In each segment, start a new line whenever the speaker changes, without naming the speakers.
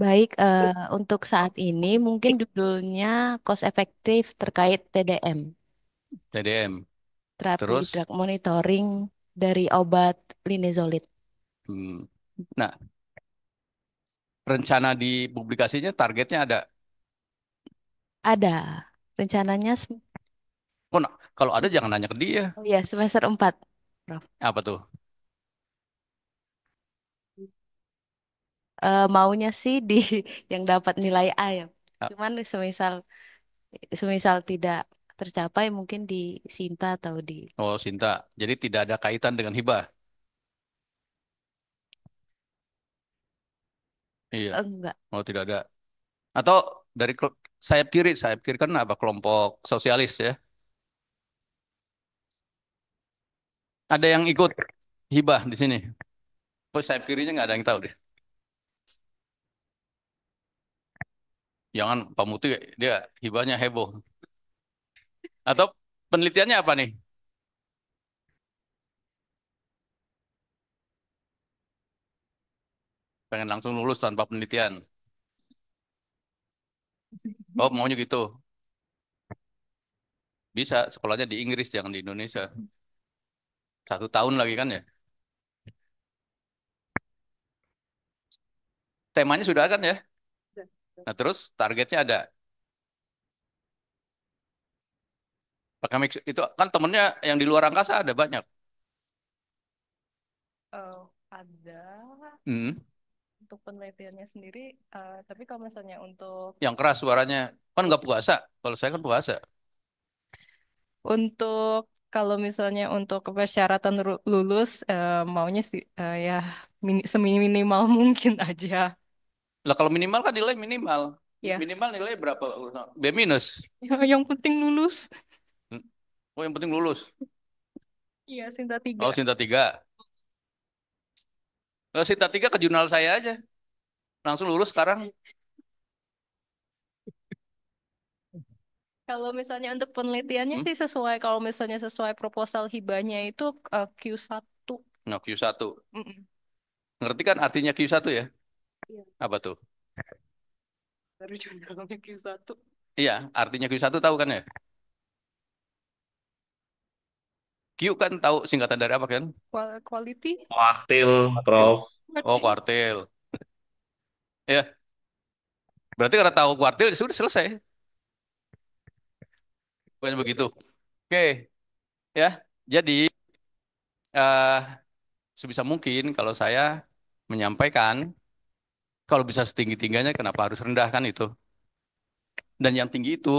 Baik, untuk saat ini mungkin judulnya cost efektif terkait TDM,
TDM.
terapi
Terus,
drug monitoring dari obat linezolid.
hmm, nah, rencana di publikasinya targetnya ada.
Ada rencananya,
Oh, nah, kalau ada jangan nanya ke dia.
oh ya semester 4, Prof.
Apa tuh?
Maunya sih di yang dapat nilai A ya.
Ah,
Cuman semisal semisal tidak tercapai mungkin di Sinta atau di
oh, Sinta. Jadi tidak ada kaitan dengan hibah. Iya.
enggak.
Oh, tidak ada. Atau dari sayap kiri kan apa kelompok sosialis ya. Ada yang ikut hibah di sini. Oh, sayap kirinya nggak ada yang tahu deh. Jangan Pak Muti dia hibahnya heboh. Atau penelitiannya apa nih? Pengen langsung lulus tanpa penelitian. Oh, maunya gitu. Bisa, sekolahnya di Inggris, jangan di Indonesia. 1 tahun lagi kan ya. Temanya sudah kan ya. Nah, terus targetnya ada. Pakai mix, itu kan temennya yang di luar angkasa ada banyak.
Ada
Hmm,
untuk penelitiannya sendiri, tapi kalau misalnya untuk
yang keras suaranya. Kan nggak puasa. Kalau saya kan puasa.
untuk kalau misalnya untuk persyaratan lulus, maunya sih ya seminimal mungkin aja.
Lah kalau minimal kan nilai minimal.
Ya,
Minimal nilai berapa? B minus.
yang penting lulus.
Hmm. Oh, yang penting lulus.
Iya, Sinta 3.
Oh, Sinta 3. Kalau Sinta 3 ke jurnal saya aja. Langsung lulus sekarang.
Kalau misalnya untuk penelitiannya
Hmm?
sih sesuai, kalau misalnya sesuai proposal hibahnya itu Q1.
Nah, Q1.
Mm-mm.
Ngerti kan artinya Q1 ya?
Iya,
Apa tuh?
baru juga ngomongnya Q1.
Iya, artinya Q1 tahu kan ya? Q kan tahu singkatan dari apa kan?
Quality?
Waktil,
Kuartil.
Prof.
Oh,
Berarti
kuartil. Ya, berarti karena tahu kuartil ya sudah selesai. Bukan begitu. Oke, ya. Jadi eh sebisa mungkin kalau saya menyampaikan kalau bisa setinggi-tingginya kenapa harus rendah kan itu. Dan yang tinggi itu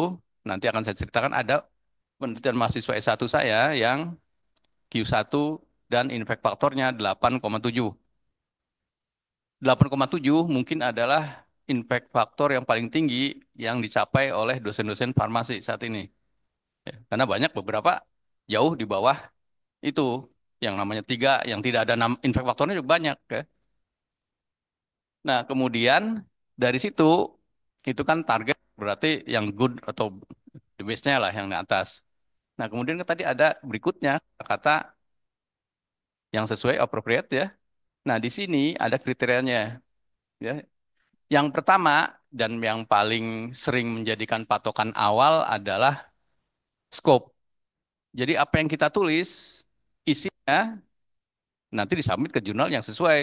nanti akan saya ceritakan ada penelitian mahasiswa S1 saya yang Q1 dan impact faktornya 8,7. 8,7 mungkin adalah impact faktor yang paling tinggi yang dicapai oleh dosen-dosen farmasi saat ini. Ya, karena banyak beberapa jauh di bawah itu yang namanya 3, yang tidak ada impact faktornya juga banyak. Ya. Nah, kemudian dari situ itu kan target berarti yang good atau the best-nya lah yang di atas. Nah, kemudian kan tadi ada berikutnya kata yang sesuai appropriate ya. Nah, di sini ada kriterianya ya. Yang pertama dan yang paling sering menjadikan patokan awal adalah scope. Jadi apa yang kita tulis isinya nanti disubmit ke jurnal yang sesuai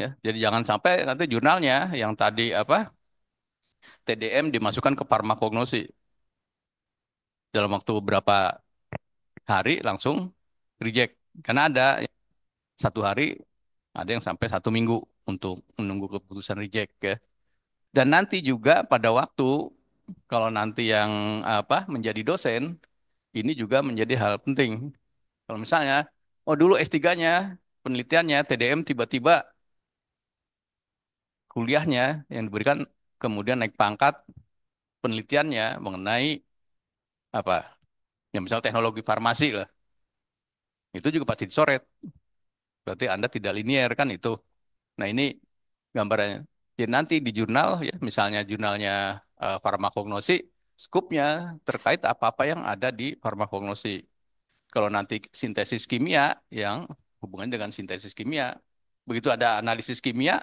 ya. Jadi jangan sampai nanti jurnalnya yang tadi apa TDM dimasukkan ke farmakognosi dalam waktu beberapa hari langsung reject karena ada 1 hari, ada yang sampai 1 minggu untuk menunggu keputusan reject ya. Dan nanti juga pada waktu kalau nanti yang apa menjadi dosen ini juga menjadi hal penting. Kalau misalnya, oh dulu S3-nya penelitiannya TDM tiba-tiba kuliahnya yang diberikan kemudian naik pangkat penelitiannya mengenai apa? Ya misal teknologi farmasi lah. Itu juga pasti dicoret. Berarti Anda tidak linier kan itu. Nah, ini gambarannya. Jadi nanti di jurnal ya, misalnya jurnalnya farmakognosi, skupnya terkait apa-apa yang ada di farmakognosi. Kalau nanti sintesis kimia yang hubungannya dengan sintesis kimia, begitu ada analisis kimia,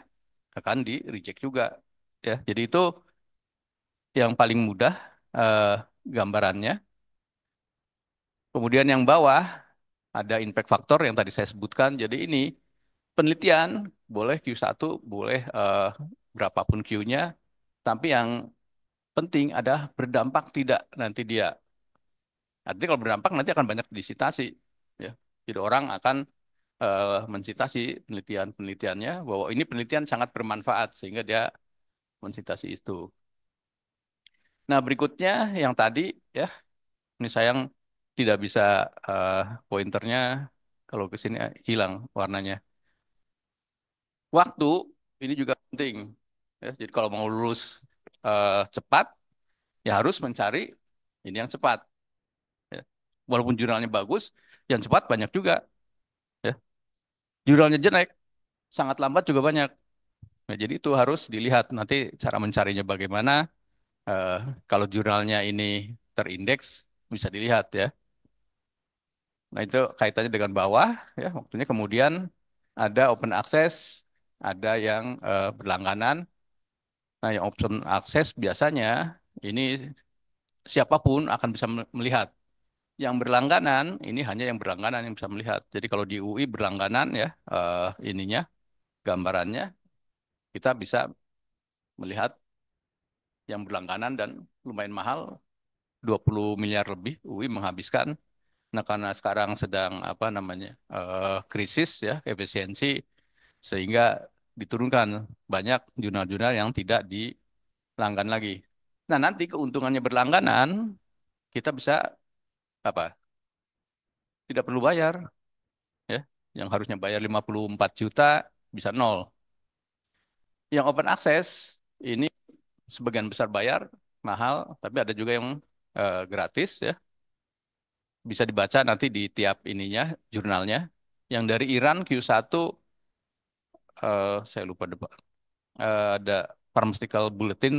akan di reject juga ya. Jadi itu yang paling mudah eh, gambarannya. Kemudian yang bawah ada impact factor yang tadi saya sebutkan. Jadi ini penelitian boleh Q1, boleh berapapun Q-nya, tapi yang penting ada berdampak tidak nanti dia. Nanti kalau berdampak nanti akan banyak disitasi ya. Jadi orang akan mensitasi penelitian-penelitiannya bahwa ini penelitian sangat bermanfaat sehingga dia mensitasi itu. Nah, berikutnya yang tadi ya, ini sayang tidak bisa eh, pointernya kalau ke sini hilang warnanya. Waktu ini juga penting. Ya, jadi kalau mau lulus cepat, ya harus mencari ini yang cepat. Ya. Walaupun jurnalnya bagus, yang cepat banyak juga. Ya. Jurnalnya jelek, sangat lambat juga banyak. Nah, jadi itu harus dilihat nanti cara mencarinya bagaimana. Eh, Kalau jurnalnya ini terindeks, bisa dilihat ya. Nah, itu kaitannya dengan bawah, ya. Waktunya kemudian ada open access, ada yang berlangganan. Nah, yang open access biasanya ini siapapun akan bisa melihat. Yang berlangganan ini hanya yang berlangganan yang bisa melihat. Jadi kalau di UI berlangganan ya ininya gambarannya kita bisa melihat yang berlangganan dan lumayan mahal 20 miliar lebih UI menghabiskan. Nah, karena sekarang sedang apa namanya krisis ya efisiensi sehingga diturunkan banyak jurnal-jurnal yang tidak dilanggan lagi. Nah, nanti keuntungannya berlangganan kita bisa apa? Tidak perlu bayar ya. Yang harusnya bayar 54 juta bisa nol. Yang open access ini sebagian besar bayar mahal, tapi ada juga yang gratis ya. Bisa dibaca nanti di tiap ininya jurnalnya. Yang dari Iran Q1 saya lupa depan. Ada Pharmaceutical Bulletin,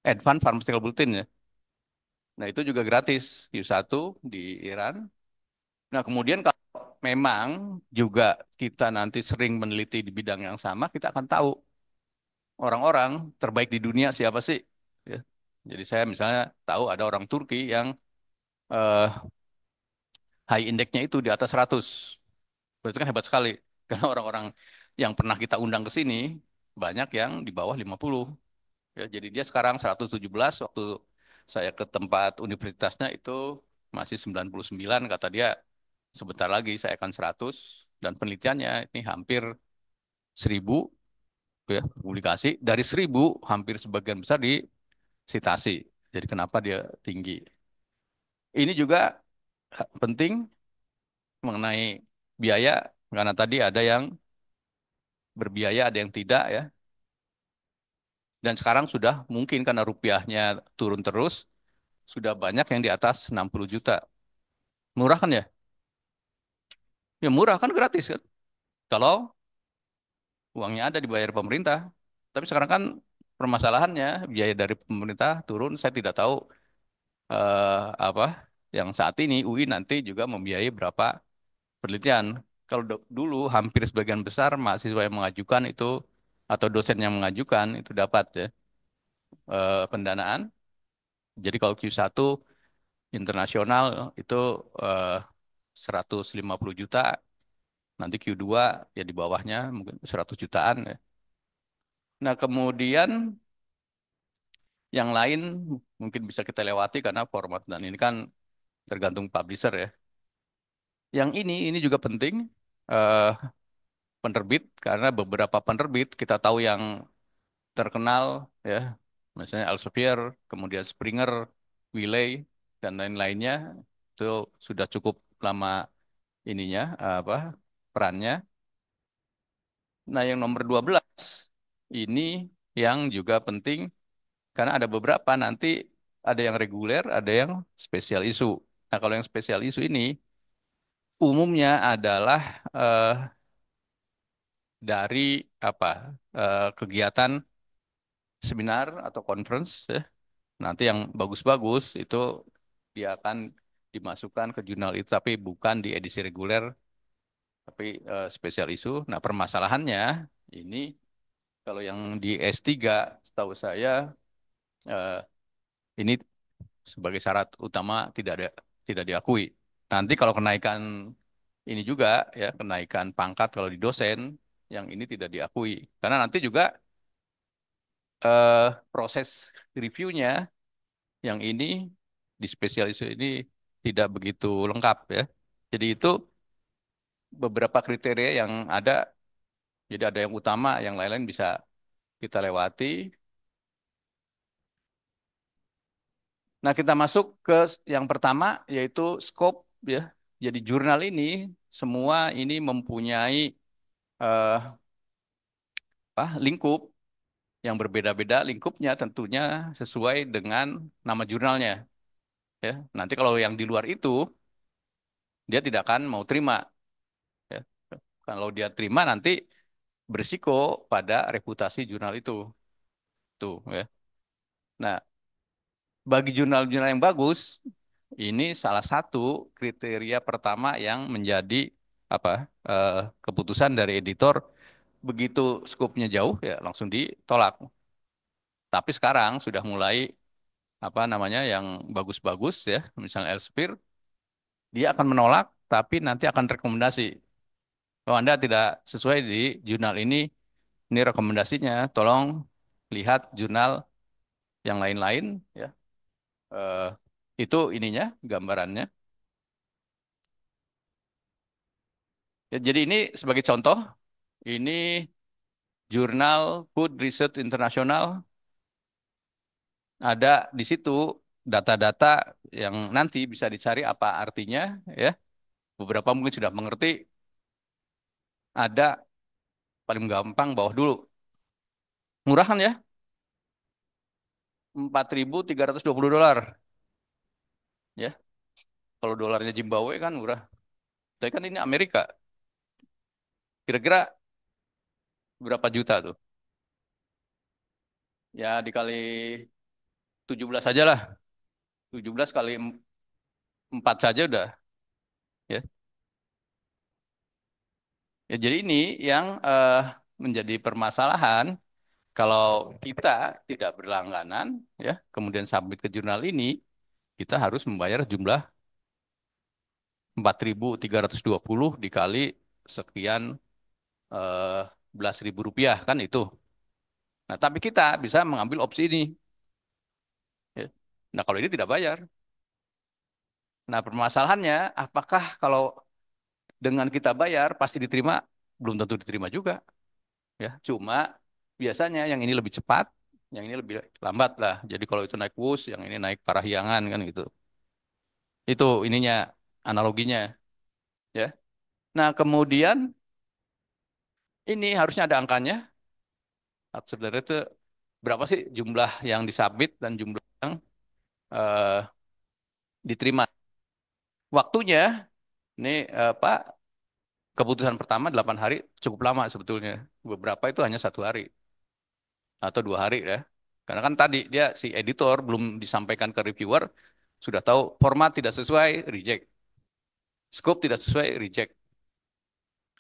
Advanced Pharmaceutical Bulletin ya. Nah, itu juga gratis Q1 di Iran. Nah, kemudian kalau memang juga kita nanti sering meneliti di bidang yang sama, kita akan tahu orang-orang terbaik di dunia siapa sih. Ya. Jadi saya misalnya tahu ada orang Turki yang eh, high indexnya itu di atas 100. Itu kan hebat sekali. Karena orang-orang yang pernah kita undang ke sini, banyak yang di bawah 50. Ya, jadi dia sekarang 117, waktu saya ke tempat universitasnya itu masih 99, kata dia sebentar lagi saya akan 100, dan penelitiannya ini hampir 1000 ya, publikasi. Dari 1000 hampir sebagian besar di sitasi. Jadi kenapa dia tinggi? Ini juga penting mengenai biaya, karena tadi ada yang berbiaya, ada yang tidak ya. Dan sekarang sudah mungkin karena rupiahnya turun terus, sudah banyak yang di atas 60 juta. Murah kan ya? Ya murah kan, gratis kan? Kalau uangnya ada dibayar pemerintah. Tapi sekarang kan permasalahannya biaya dari pemerintah turun, saya tidak tahu apa yang saat ini UI nanti juga membiayai berapa penelitian. Kalau dulu hampir sebagian besar mahasiswa yang mengajukan itu atau dosen yang mengajukan itu dapat ya pendanaan. Jadi kalau Q1 internasional itu eh, 150 juta, nanti Q2 ya di bawahnya mungkin 100 jutaan ya. Nah, kemudian yang lain mungkin bisa kita lewati karena format dan ini kan tergantung publisher ya. Yang ini juga penting eh, penerbit, karena beberapa penerbit kita tahu yang terkenal ya, misalnya Elsevier, kemudian Springer, Wiley dan lain-lainnya itu sudah cukup lama ininya apa perannya. Nah, yang nomor 12 ini yang juga penting karena ada beberapa nanti ada yang reguler, ada yang spesial isu. Nah, kalau yang spesial isu ini umumnya adalah eh, dari apa kegiatan seminar atau conference ya. Nanti yang bagus-bagus itu dia akan dimasukkan ke jurnal itu, tapi bukan di edisi reguler, tapi spesial isu. Nah, permasalahannya ini Kalau yang di S3, setahu saya eh, ini sebagai syarat utama tidak diakui. Nanti kalau kenaikan ini juga ya kenaikan pangkat kalau di dosen yang ini tidak diakui. Karena nanti juga proses reviewnya yang ini di spesialis ini tidak begitu lengkap ya. Jadi itu beberapa kriteria yang ada. Jadi ada yang utama, yang lain-lain bisa kita lewati. Nah, kita masuk ke yang pertama yaitu scope ya. Jadi jurnal ini semua ini mempunyai eh, lingkup yang berbeda-beda. Lingkupnya tentunya sesuai dengan nama jurnalnya ya. Nanti kalau yang di luar itu dia tidak akan mau terima ya. Kalau dia terima nanti berisiko pada reputasi jurnal itu tuh ya. Nah, bagi jurnal-jurnal yang bagus ini salah satu kriteria pertama yang menjadi apa keputusan dari editor begitu skopnya jauh ya langsung ditolak. Tapi sekarang sudah mulai apa namanya yang bagus-bagus ya, misalnya Elsevier, dia akan menolak tapi nanti akan rekomendasi. Kalau Anda tidak sesuai di jurnal ini rekomendasinya, tolong lihat jurnal yang lain-lain ya. Eh, itu ininya gambarannya. Ya, jadi ini sebagai contoh, ini jurnal Food Research International, ada di situ data-data yang nanti bisa dicari apa artinya ya. Beberapa mungkin sudah mengerti, ada paling gampang bawah dulu. Murah kan ya? 4.320 dolar ya. Kalau dolarnya Zimbabwe kan murah. Tapi kan ini Amerika. Kira-kira berapa juta tuh? Ya dikali 17 saja lah. 17 kali 4 saja udah ya. Ya jadi ini yang menjadi permasalahan kalau kita tidak berlangganan ya, kemudian submit ke jurnal ini, kita harus membayar jumlah 4.320 dikali sekian eh, belas ribu rupiah kan itu. Nah, tapi kita bisa mengambil opsi ini. Ya. Nah, kalau ini tidak bayar. Nah, permasalahannya, apakah kalau dengan kita bayar pasti diterima? Belum tentu diterima juga. Ya, cuma biasanya yang ini lebih cepat, yang ini lebih lambat lah. Jadi kalau itu naik bus, yang ini naik Parahyangan kan gitu. Itu ininya analoginya, ya. Nah, kemudian ini harusnya ada angkanya. Sebenarnya itu berapa sih jumlah yang disubmit dan jumlah yang eh, diterima. Waktunya, ini Pak, keputusan pertama 8 hari cukup lama sebetulnya. Beberapa itu hanya 1 hari atau 2 hari ya. Karena kan tadi dia si editor belum disampaikan ke reviewer, sudah tahu format tidak sesuai, reject. Scope tidak sesuai, reject.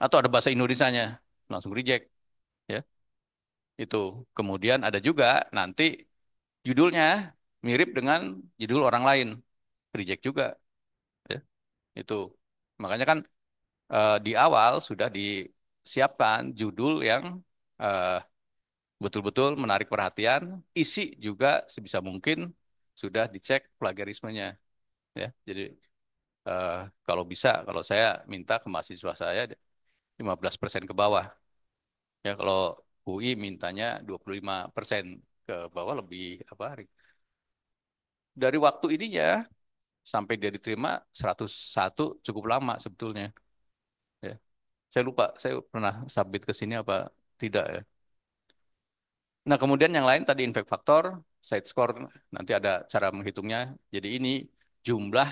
Atau ada bahasa Indonesianya, langsung reject. Ya, itu. Kemudian ada juga nanti judulnya mirip dengan judul orang lain, reject juga. Ya, itu. Makanya kan di awal sudah disiapkan judul yang eh, betul-betul menarik perhatian, isi juga sebisa mungkin sudah dicek plagiarismenya. Ya, jadi eh, kalau bisa, kalau saya minta ke mahasiswa saya 15% ke bawah. Ya, kalau UI mintanya 25% ke bawah lebih apa? Dari waktu ininya sampai dia diterima 101 cukup lama sebetulnya. Ya. Saya lupa, saya pernah submit ke sini apa tidak ya. Nah, kemudian yang lain tadi impact factor, side score, nanti ada cara menghitungnya. Jadi ini jumlah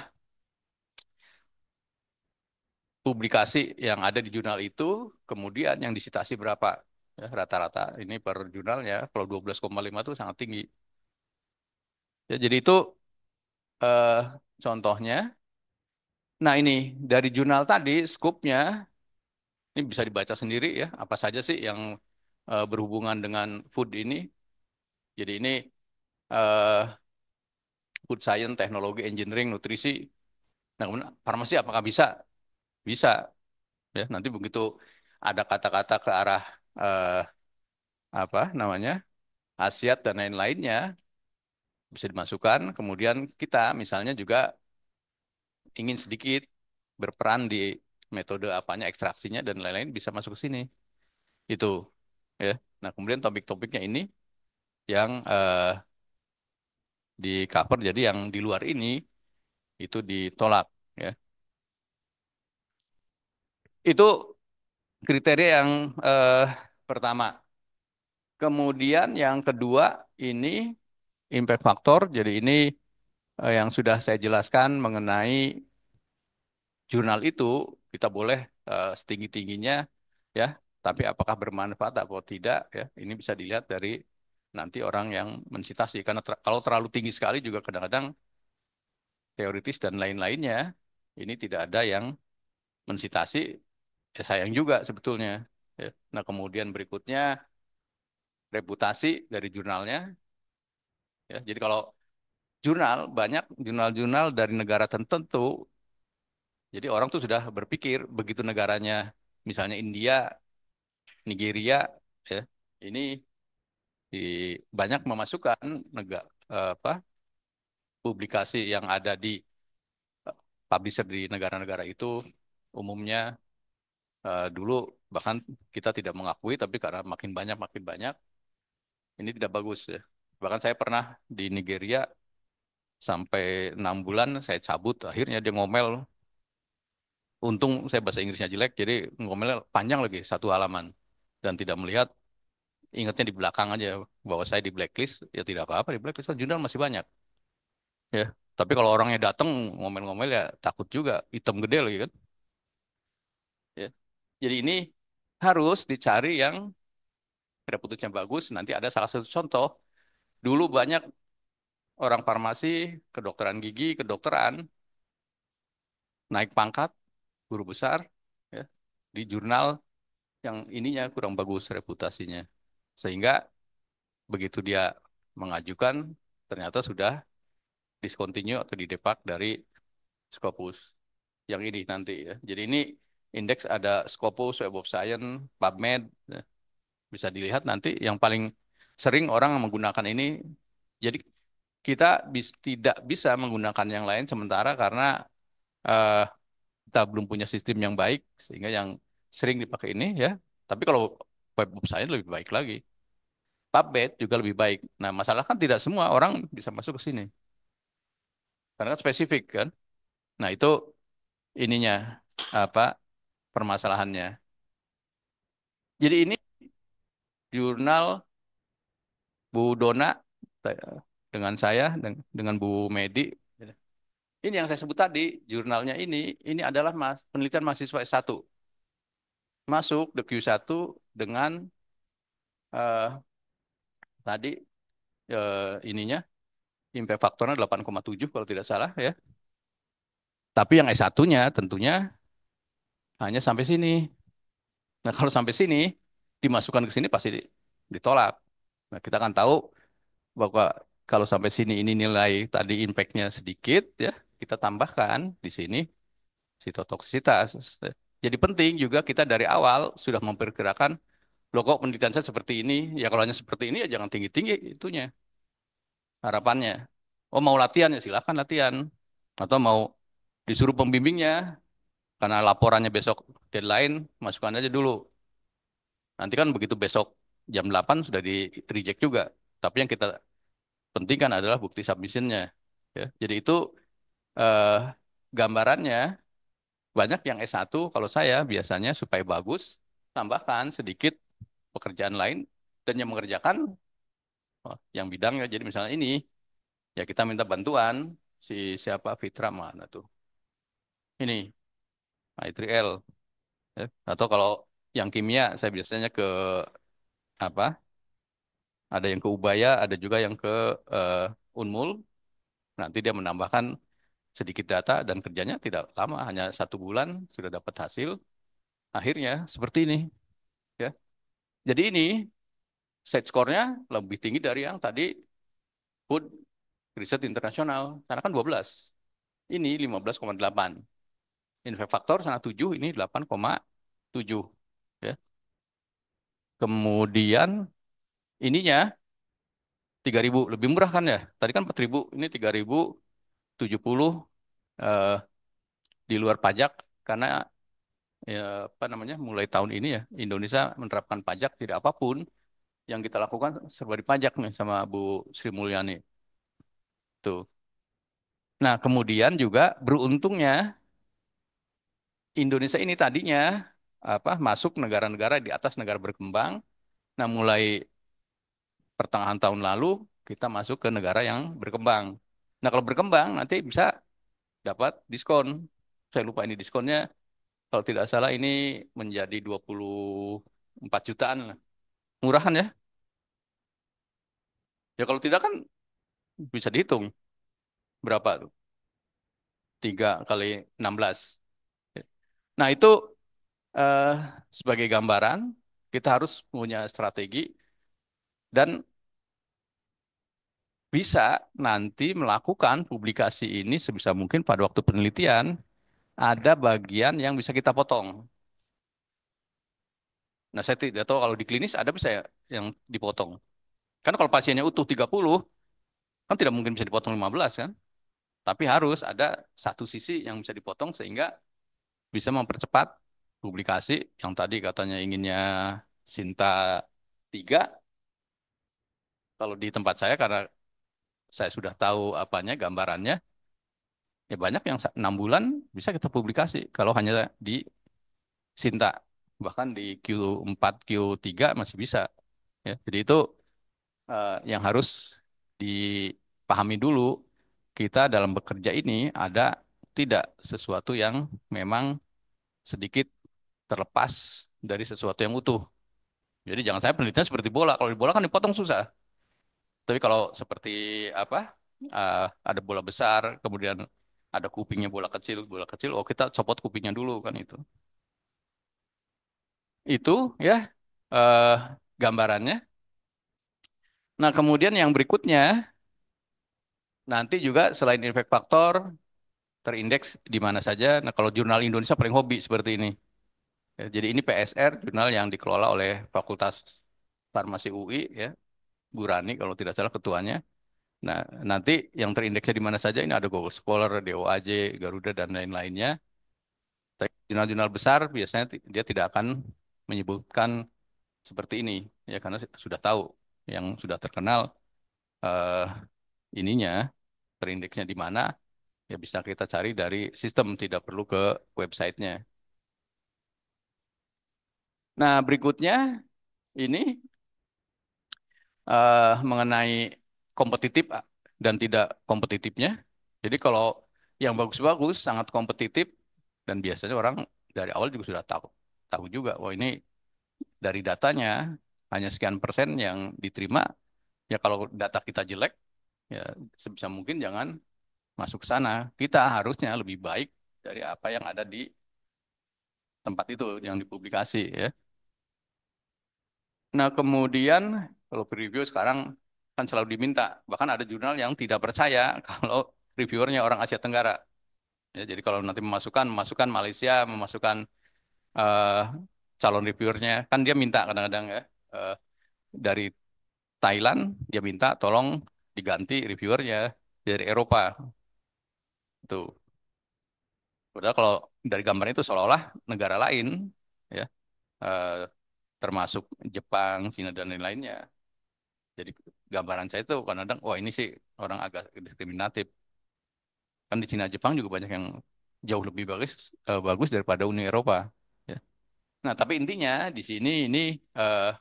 publikasi yang ada di jurnal itu, kemudian yang disitasi berapa. Ya, rata-rata ini per jurnalnya, kalau 12,5 itu sangat tinggi. Ya, jadi itu eh, contohnya. Nah, ini dari jurnal tadi, scope-nya, ini bisa dibaca sendiri ya, apa saja sih yang berhubungan dengan food ini. Jadi ini eh, food science, teknologi, engineering, nutrisi. Nah, kemudian farmasi apakah bisa? Bisa. Ya, nanti begitu ada kata-kata ke arah eh, apa namanya khasiat dan lain-lainnya bisa dimasukkan. Kemudian kita misalnya juga ingin sedikit berperan di metode apanya, ekstraksinya dan lain-lain bisa masuk ke sini. Itu ya. Nah, kemudian topik-topiknya ini yang di cover, jadi yang di luar ini itu ditolak ya. Itu kriteria yang eh, pertama. Kemudian yang kedua ini impact factor. Jadi ini yang sudah saya jelaskan mengenai jurnal itu kita boleh setinggi-tingginya ya, tapi apakah bermanfaat atau tidak ya, ini bisa dilihat dari nanti orang yang mensitasi. Karena kalau terlalu tinggi sekali juga kadang-kadang teoritis dan lain-lainnya ini tidak ada yang mensitasi, ya sayang juga sebetulnya. Ya. Nah kemudian berikutnya reputasi dari jurnalnya. Ya. Jadi kalau jurnal banyak jurnal-jurnal dari negara tertentu, jadi orang tuh sudah berpikir begitu negaranya misalnya India, Nigeria, ya ini di, banyak memasukkan negara apa publikasi yang ada di publisher di negara-negara itu umumnya dulu bahkan kita tidak mengakui tapi karena makin banyak ini tidak bagus ya. Bahkan saya pernah di Nigeria sampai 6 bulan saya cabut, akhirnya dia ngomel. Untung saya bahasa Inggrisnya jelek, jadi ngomelnya panjang lagi 1 halaman dan tidak melihat, ingatnya di belakang aja bahwa saya di blacklist, ya tidak apa-apa di blacklist kan jurnal masih banyak ya. Tapi kalau orangnya datang ngomel-ngomel ya takut juga, hitam gede lagi kan ya. Jadi ini harus dicari yang reputasinya bagus. Nanti ada salah satu contoh, dulu banyak orang farmasi, kedokteran gigi, kedokteran naik pangkat guru besar ya di jurnal yang ininya kurang bagus reputasinya, sehingga begitu dia mengajukan ternyata sudah discontinue atau didepak dari Scopus yang ini nanti ya. Jadi ini indeks ada Scopus, Web of Science, PubMed ya. Bisa dilihat nanti yang paling sering orang menggunakan ini. Jadi kita tidak bisa menggunakan yang lain sementara karena eh, kita belum punya sistem yang baik sehingga yang sering dipakai ini ya. Tapi kalau Web of Science lebih baik lagi. PubMed juga lebih baik. Nah, masalah kan tidak semua orang bisa masuk ke sini. Karena kan spesifik kan. Nah, itu ininya apa permasalahannya. Jadi ini jurnal Bu Dona dengan saya dengan Bu Medi. Ini yang saya sebut tadi, jurnalnya ini adalah penelitian mahasiswa S1. Masuk the Q1 dengan eh, tadi ininya impact faktornya 8,7 kalau tidak salah ya. Tapi yang S1-nya tentunya hanya sampai sini. Nah, kalau sampai sini dimasukkan ke sini pasti ditolak. Nah, kita akan tahu bahwa kalau sampai sini ini nilai tadi impact-nya sedikit ya, kita tambahkan di sini sitotoksitas. Jadi penting juga kita dari awal sudah memperkirakan loh kok penelitian saya seperti ini, ya kalau hanya seperti ini ya jangan tinggi-tinggi itunya harapannya. Oh mau latihan ya silakan latihan. Atau mau disuruh pembimbingnya karena laporannya besok deadline, masukkan aja dulu. Nanti kan begitu besok jam 8 sudah di reject juga. Tapi yang kita pentingkan adalah bukti submissionnya. Ya. Jadi itu eh, gambarannya banyak yang S1 kalau saya biasanya supaya bagus tambahkan sedikit pekerjaan lain dan yang mengerjakan yang bidangnya. Jadi misalnya ini ya kita minta bantuan si siapa Fitra mana tuh. Ini I3L ya. Atau kalau yang kimia saya biasanya ke apa? Ada yang ke Ubaya, ada juga yang ke Unmul. Nanti dia menambahkan sedikit data dan kerjanya tidak lama, hanya 1 bulan sudah dapat hasil. Akhirnya seperti ini, ya. Jadi ini Side score-nya lebih tinggi dari yang tadi Food Research Internasional. Karena kan 12. Ini 15,8. Impact factor sana 7, ini 8,7. Ya. Kemudian ininya 3.000 lebih murah kan ya? Tadi kan 4.000, ini 3.070 eh, di luar pajak karena ya apa namanya? Mulai tahun ini ya Indonesia menerapkan pajak tidak apapun yang kita lakukan serba dipajak nih sama Bu Sri Mulyani. Tuh. Nah, kemudian juga beruntungnya Indonesia ini tadinya apa masuk negara-negara di atas negara berkembang. Nah, mulai pertengahan tahun lalu kita masuk ke negara yang berkembang. Nah, kalau berkembang nanti bisa dapat diskon. Saya lupa ini diskonnya. Kalau tidak salah ini menjadi 24 jutaan lah. Murah kan ya? Ya kalau tidak kan bisa dihitung berapa tuh? 3 kali 16. Nah, itu eh, sebagai gambaran kita harus punya strategi dan bisa nanti melakukan publikasi ini sebisa mungkin pada waktu penelitian ada bagian yang bisa kita potong. Nah, saya tidak tahu kalau di klinis ada bisa ya yang dipotong. Kan kalau pasiennya utuh 30, kan tidak mungkin bisa dipotong 15 kan? Tapi harus ada satu sisi yang bisa dipotong sehingga bisa mempercepat publikasi yang tadi katanya inginnya Sinta 3. Kalau di tempat saya karena saya sudah tahu apanya gambarannya, ya banyak yang 6 bulan bisa kita publikasi kalau hanya di Sinta. Bahkan di Q4, Q3 masih bisa. Ya, jadi itu yang harus dipahami dulu. Kita dalam bekerja ini ada tidak sesuatu yang memang sedikit terlepas dari sesuatu yang utuh. Jadi jangan saya penelitian seperti bola. Kalau di bola kan dipotong susah. Tapi kalau seperti apa? Ada bola besar, kemudian ada kupingnya bola kecil. Oh kita copot kupingnya dulu kan itu. Itu ya eh, gambarannya. Nah kemudian yang berikutnya nanti juga selain impact factor terindeks di mana saja. Nah kalau jurnal Indonesia paling hobi seperti ini. Ya, jadi ini PSR, jurnal yang dikelola oleh Fakultas Farmasi UI ya, Bu Rani kalau tidak salah ketuanya. Nah, nanti yang terindeksnya di mana saja ini ada Google Scholar, DOAJ, Garuda dan lain-lainnya. Tapi jurnal-jurnal besar biasanya dia tidak akan menyebutkan seperti ini ya karena sudah tahu yang sudah terkenal eh, ininya terindeksnya di mana ya bisa kita cari dari sistem tidak perlu ke websitenya. Nah, berikutnya ini mengenai kompetitif dan tidak kompetitifnya. Jadi kalau yang bagus-bagus sangat kompetitif dan biasanya orang dari awal juga sudah tahu tahu juga wah ini dari datanya hanya sekian persen yang diterima. Ya kalau data kita jelek ya sebisa mungkin jangan masuk ke sana. Kita harusnya lebih baik dari apa yang ada di tempat itu yang dipublikasi ya. Nah, kemudian kalau peer review sekarang kan selalu diminta. Bahkan ada jurnal yang tidak percaya kalau reviewernya orang Asia Tenggara. Ya, jadi kalau nanti memasukkan Malaysia, memasukkan eh, calon reviewernya, kan dia minta kadang-kadang ya eh, dari Thailand dia minta tolong diganti reviewernya dari Eropa. Tuh. Padahal kalau dari gambar itu seolah-olah negara lain ya eh, termasuk Jepang, Cina dan lain-lainnya. Jadi gambaran saya itu kadang-kadang, wah ini sih orang agak diskriminatif. Kan di Cina Jepang juga banyak yang jauh lebih bagus daripada Uni Eropa. Ya. Nah, tapi intinya di sini ini eh,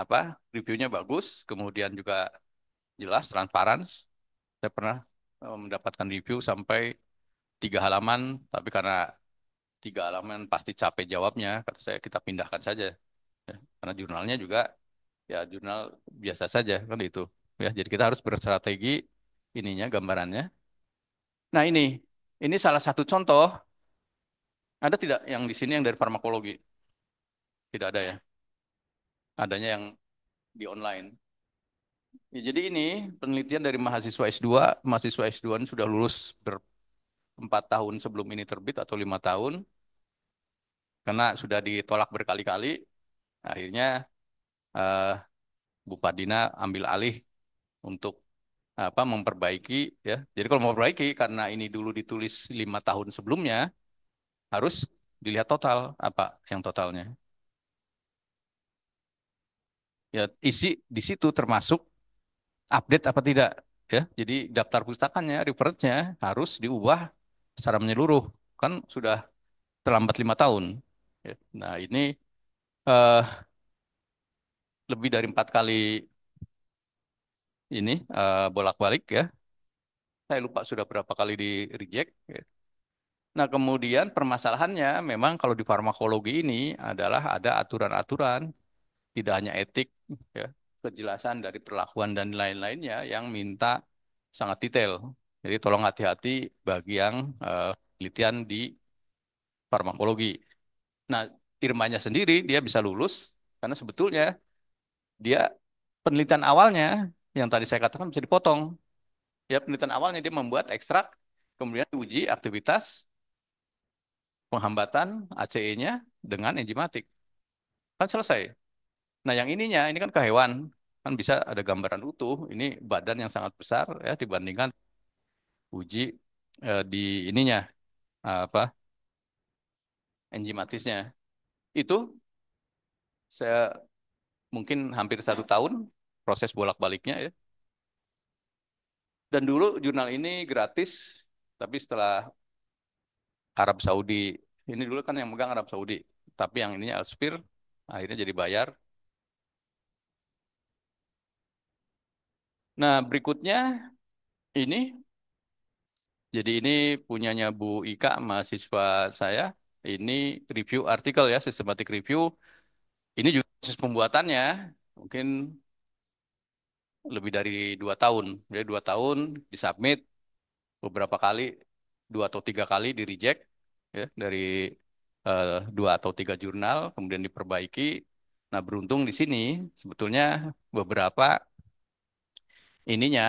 apa reviewnya bagus, kemudian juga jelas, transparan. Saya pernah mendapatkan review sampai 3 halaman, tapi karena 3 halaman pasti capek jawabnya, kata saya kita pindahkan saja. Ya. Karena jurnalnya juga ya jurnal biasa saja kan itu. Ya, jadi kita harus berstrategi ininya gambarannya. Nah ini salah satu contoh. Ada tidak yang di sini yang dari farmakologi? Tidak ada ya. Adanya yang di online. Ya, jadi ini penelitian dari mahasiswa S2 ini sudah lulus 4 tahun sebelum ini terbit atau 5 tahun, karena sudah ditolak berkali-kali. Akhirnya eh, Bu Fadina ambil alih untuk memperbaiki, ya. Jadi kalau mau memperbaiki, karena ini dulu ditulis 5 tahun sebelumnya, harus dilihat total apa yang totalnya. Ya, isi di situ termasuk update apa tidak, ya. Jadi daftar pustakanya, reference-nya harus diubah secara menyeluruh, kan sudah terlambat 5 tahun. Ya. Nah, ini eh, lebih dari 4 kali ini bolak-balik, ya. Saya lupa sudah berapa kali di reject. Ya. Nah, kemudian permasalahannya memang kalau di farmakologi ini adalah ada aturan-aturan, tidak hanya etik, ya, kejelasan dari perlakuan dan lain-lainnya yang minta sangat detail. Jadi tolong hati-hati bagi yang penelitian di farmakologi. Nah, Irmanya sendiri dia bisa lulus karena sebetulnya dia penelitian awalnya yang tadi saya katakan bisa dipotong. Ya, penelitian awalnya dia membuat ekstrak, kemudian diuji aktivitas penghambatan ACE-nya dengan enzimatik. Kan selesai. Nah, yang ininya, ini kan ke hewan. Kan bisa ada gambaran utuh. Ini badan yang sangat besar, ya, dibandingkan uji di ininya, apa, enzimatisnya. Itu saya mungkin hampir 1 tahun proses bolak-baliknya, ya. Dan dulu jurnal ini gratis, tapi setelah Arab Saudi, ini dulu kan yang megang Arab Saudi, tapi yang ininya Elsevier, akhirnya jadi bayar. Nah, berikutnya ini, jadi ini punyanya Bu Ika, mahasiswa saya. Ini review artikel, ya, systematic review. Ini juga proses pembuatannya mungkin lebih dari 2 tahun. Jadi 2 tahun disubmit beberapa kali, 2 atau 3 kali di reject, ya, dari 2 atau 3 jurnal, kemudian diperbaiki. Nah, beruntung di sini sebetulnya beberapa ininya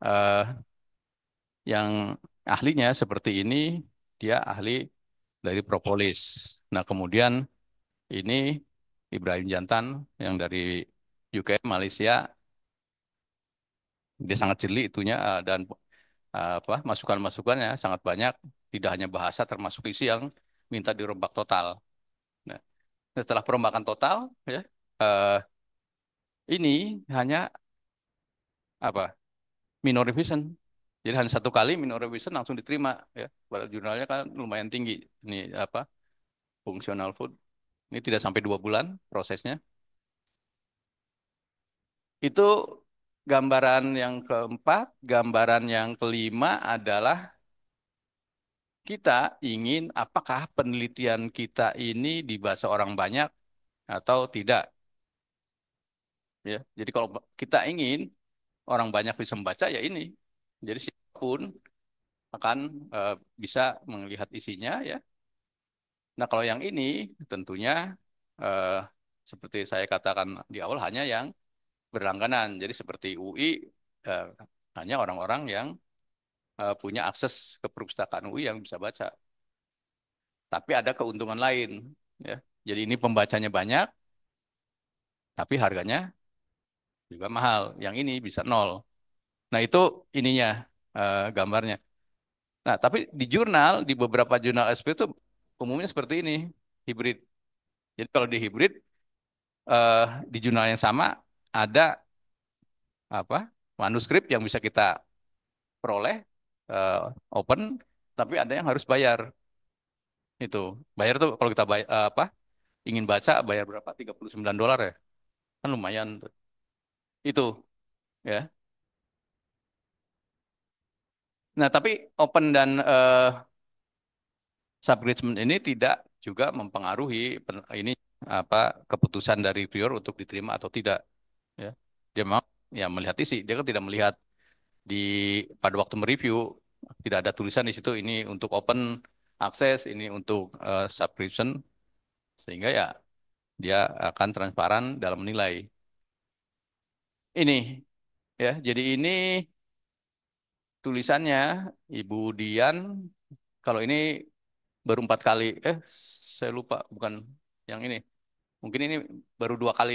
eh, yang ahlinya seperti ini, dia ahli dari propolis. Nah, kemudian ini Ibrahim Jantan yang dari UK, Malaysia, dia sangat jeli itunya, dan masukan-masukannya sangat banyak, tidak hanya bahasa termasuk isi yang minta dirombak total. Nah, setelah perombakan total, ya, eh, ini hanya apa, minor revision. Jadi hanya 1 kali minor revision langsung diterima, ya. Pada jurnalnya kan lumayan tinggi. Ini apa, functional food. Ini tidak sampai 2 bulan prosesnya. Itu gambaran yang keempat. Gambaran yang kelima adalah kita ingin apakah penelitian kita ini dibaca orang banyak atau tidak. Ya, jadi kalau kita ingin orang banyak bisa membaca, ya ini. Jadi siapapun akan eh, bisa melihat isinya, ya. Nah, kalau yang ini tentunya eh, seperti saya katakan di awal hanya yang berlangganan. Jadi seperti UI, eh, hanya orang-orang yang punya akses ke perpustakaan UI yang bisa baca. Tapi ada keuntungan lain, ya. Jadi ini pembacanya banyak, tapi harganya juga mahal. Yang ini bisa nol. Nah, itu ininya, gambarnya. Nah, tapi di jurnal, di beberapa jurnal SP itu umumnya seperti ini, hibrid. Jadi kalau di hibrid, eh, di jurnal yang sama ada apa, manuskrip yang bisa kita peroleh eh, open, tapi ada yang harus bayar. Itu bayar tuh kalau kita ingin baca bayar berapa? $39, ya. Kan lumayan tuh. Itu, ya. Nah, tapi open dan subgradement ini tidak juga mempengaruhi ini apa, keputusan dari reviewer untuk diterima atau tidak, ya. Dia memang, ya, melihat isi, dia kan tidak melihat di pada waktu mereview tidak ada tulisan di situ ini untuk open akses, ini untuk subscription, sehingga ya dia akan transparan dalam menilai. ini ya, jadi ini tulisannya Ibu Dian. Kalau ini baru 4 kali, saya lupa, bukan yang ini. Mungkin ini baru 2 kali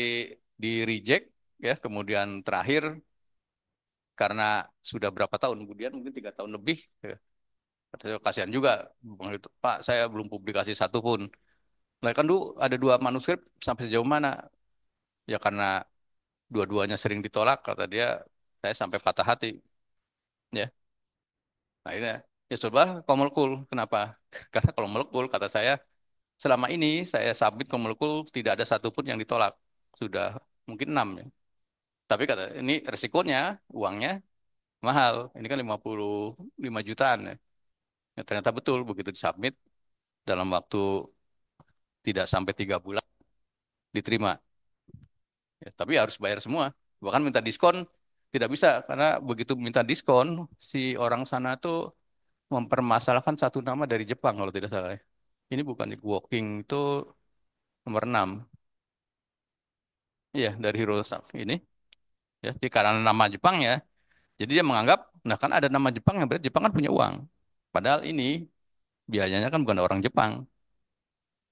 di reject ya, kemudian terakhir karena sudah berapa tahun, kemudian mungkin 3 tahun lebih. Ya. Katanya kasihan juga, Bang, itu, Pak, saya belum publikasi satu pun. Nah, kan dulu ada 2 manuskrip sampai sejauh mana? Ya karena dua-duanya sering ditolak, kata dia, saya sampai patah hati. Ya, nah ini ya coba Komolkul. Kenapa? Karena kalau Komolkul, kata saya, selama ini saya submit Komolkul tidak ada satupun yang ditolak. Sudah mungkin 6 ya. Tapi kata ini resikonya, uangnya mahal. Ini kan 55 jutaan ya. Ya, ternyata betul begitu disubmit dalam waktu tidak sampai 3 bulan diterima. Ya, tapi harus bayar semua. Bahkan minta diskon tidak bisa karena begitu minta diskon si orang sana tuh mempermasalahkan satu nama dari Jepang kalau tidak salah, ya. Ini bukan di Walking itu nomor 6. Iya, dari Hirosak ini. Ya, jadi karena nama Jepang ya. Jadi dia menganggap, nah kan ada nama Jepang yang berarti Jepang kan punya uang. Padahal ini biayanya kan bukan orang Jepang.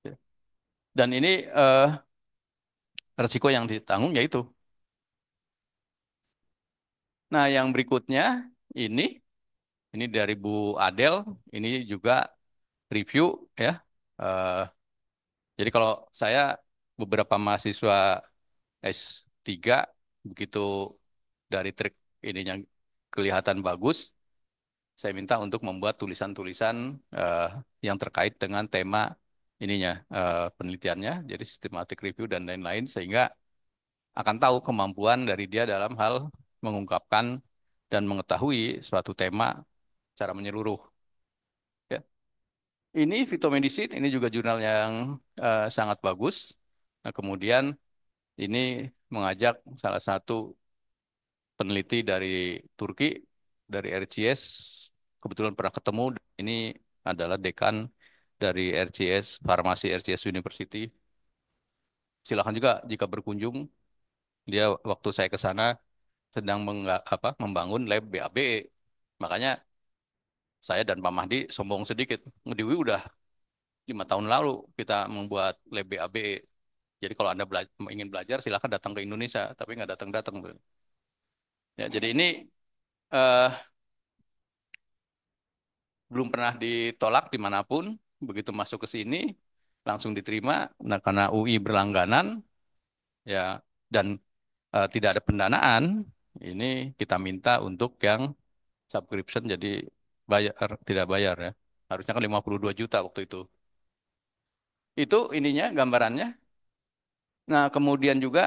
Ya. Dan ini resiko yang ditanggung yaitu. Nah, yang berikutnya ini ini dari Bu Adel, ini juga review ya. Eh, jadi kalau saya beberapa mahasiswa S3 begitu dari trik ininya kelihatan bagus, saya minta untuk membuat tulisan-tulisan yang terkait dengan tema ininya penelitiannya, jadi systematic review dan lain-lain sehingga akan tahu kemampuan dari dia dalam hal mengungkapkan dan mengetahui suatu tema secara menyeluruh. Ya. Ini Phytomedicine, ini juga jurnal yang sangat bagus. Nah, kemudian ini mengajak salah satu peneliti dari Turki, dari RCS, kebetulan pernah ketemu. Ini adalah dekan dari RCS, Farmasi RCS University. Silakan juga jika berkunjung. Dia waktu saya ke sana sedang membangun lab BABE. Makanya saya dan Pak Mahdi sombong sedikit. Di UI udah 5 tahun lalu kita membuat lab BABE. Jadi kalau Anda ingin belajar silakan datang ke Indonesia, tapi nggak datang-datang. Ya, jadi ini eh, belum pernah ditolak dimanapun, begitu masuk ke sini langsung diterima. Nah, karena UI berlangganan ya dan tidak ada pendanaan, ini kita minta untuk yang subscription jadi bayar tidak bayar ya. Harusnya kan 52 juta waktu itu. Itu ininya gambarannya. Nah, kemudian juga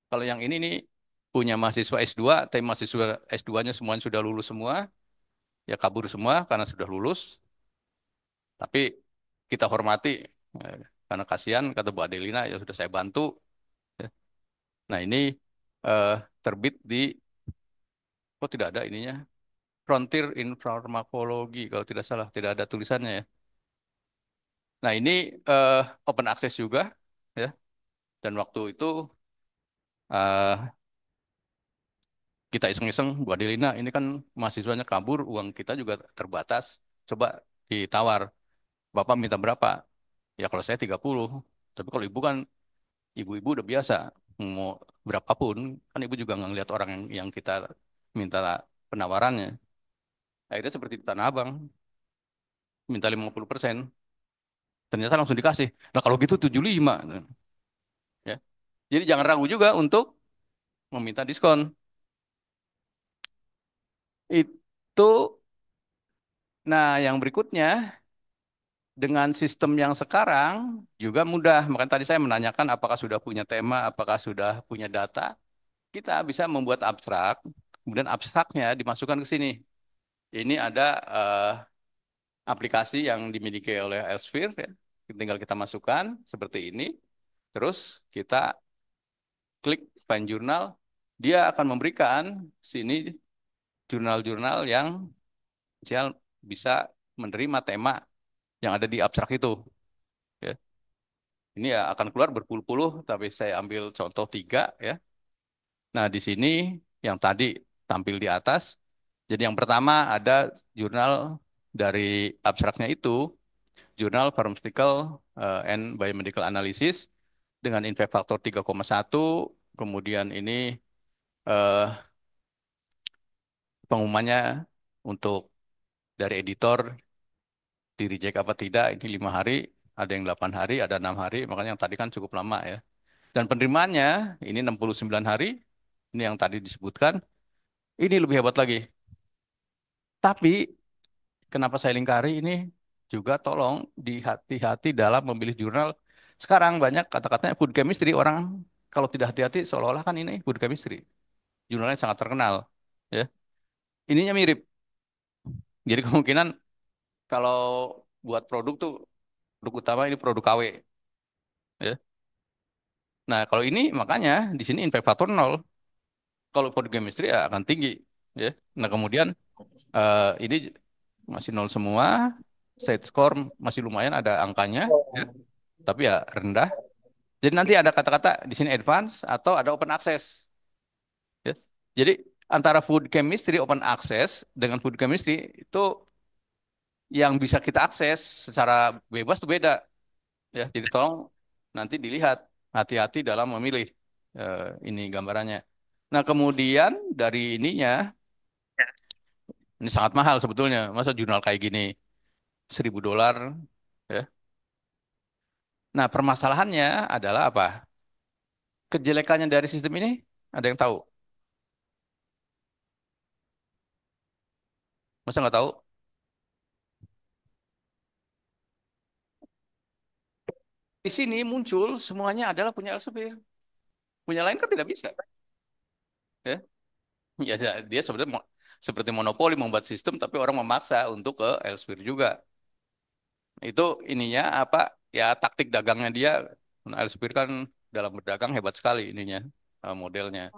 kalau yang ini nih punya mahasiswa S2, tapi mahasiswa S2-nya semuanya sudah lulus semua, ya kabur semua karena sudah lulus. Tapi kita hormati karena kasihan kata Bu Adelina ya sudah saya bantu. Ya. Nah ini eh, terbit di tidak ada ininya Frontier in Pharmacology kalau tidak salah tidak ada tulisannya ya. Nah ini eh, open access juga ya dan waktu itu eh, kita iseng-iseng Bu Adelina ini kan mahasiswanya kabur uang kita juga terbatas coba ditawar Bapak minta berapa ya kalau saya 30 tapi kalau Ibu kan ibu-ibu udah biasa mau berapapun kan ibu juga nggak ngeliat orang yang kita minta penawarannya. Akhirnya seperti di Tanah Abang minta 50%, ternyata langsung dikasih. Nah kalau gitu 75 ya. Jadi jangan ragu juga untuk meminta diskon. Itu nah yang berikutnya dengan sistem yang sekarang juga mudah. Makanya tadi saya menanyakan apakah sudah punya tema, apakah sudah punya data. Kita bisa membuat abstrak, kemudian abstraknya dimasukkan ke sini. Ini ada aplikasi yang dimiliki oleh Elsevier, ya. Tinggal kita masukkan seperti ini, terus kita klik Find Journal, dia akan memberikan sini jurnal-jurnal yang potensial bisa menerima tema yang ada di abstrak itu. Ya. Ini ya akan keluar berpuluh-puluh, tapi saya ambil contoh 3 ya. Nah di sini yang tadi tampil di atas. Jadi yang pertama ada jurnal dari abstraknya itu, Journal Pharmaceutical and Biomedical Analysis dengan impact factor 3,1. Kemudian ini eh, pengumumannya untuk dari editor di reject apa tidak, ini 5 hari, ada yang 8 hari, ada 6 hari, makanya yang tadi kan cukup lama ya. Dan penerimaannya ini 69 hari, ini yang tadi disebutkan, ini lebih hebat lagi. Tapi kenapa saya lingkari ini juga tolong dihati-hati dalam memilih jurnal. Sekarang banyak kata-katanya food chemistry, orang kalau tidak hati-hati seolah-olah kan ini food chemistry. Jurnalnya sangat terkenal. Ya. Ininya mirip. Jadi kemungkinan kalau buat produk tuh, produk utama ini produk KW. Ya. Nah kalau ini makanya di sini impact factor 0. Kalau food chemistry ya akan tinggi. Ya. Nah kemudian ini masih 0 semua. Side score masih lumayan ada angkanya. Ya. Tapi ya rendah. Jadi nanti ada kata-kata di sini advance atau ada open access. Ya. Jadi antara food chemistry open access dengan food chemistry itu yang bisa kita akses secara bebas itu beda. Ya. Jadi tolong nanti dilihat hati-hati dalam memilih ini gambarannya. Nah kemudian dari ininya ini sangat mahal sebetulnya. Masa jurnal kayak gini $1.000 ya. Nah permasalahannya adalah apa? Kejelekannya dari sistem ini ada yang tahu? Masa nggak tahu? Di sini muncul semuanya adalah punya Elsevier. Punya lain kan tidak bisa. Ya, ya dia sebenarnya seperti monopoli membuat sistem, tapi orang memaksa untuk ke Elsevier juga. Itu ininya apa? Ya taktik dagangnya dia. Nah, Elsevier kan dalam berdagang hebat sekali ininya modelnya.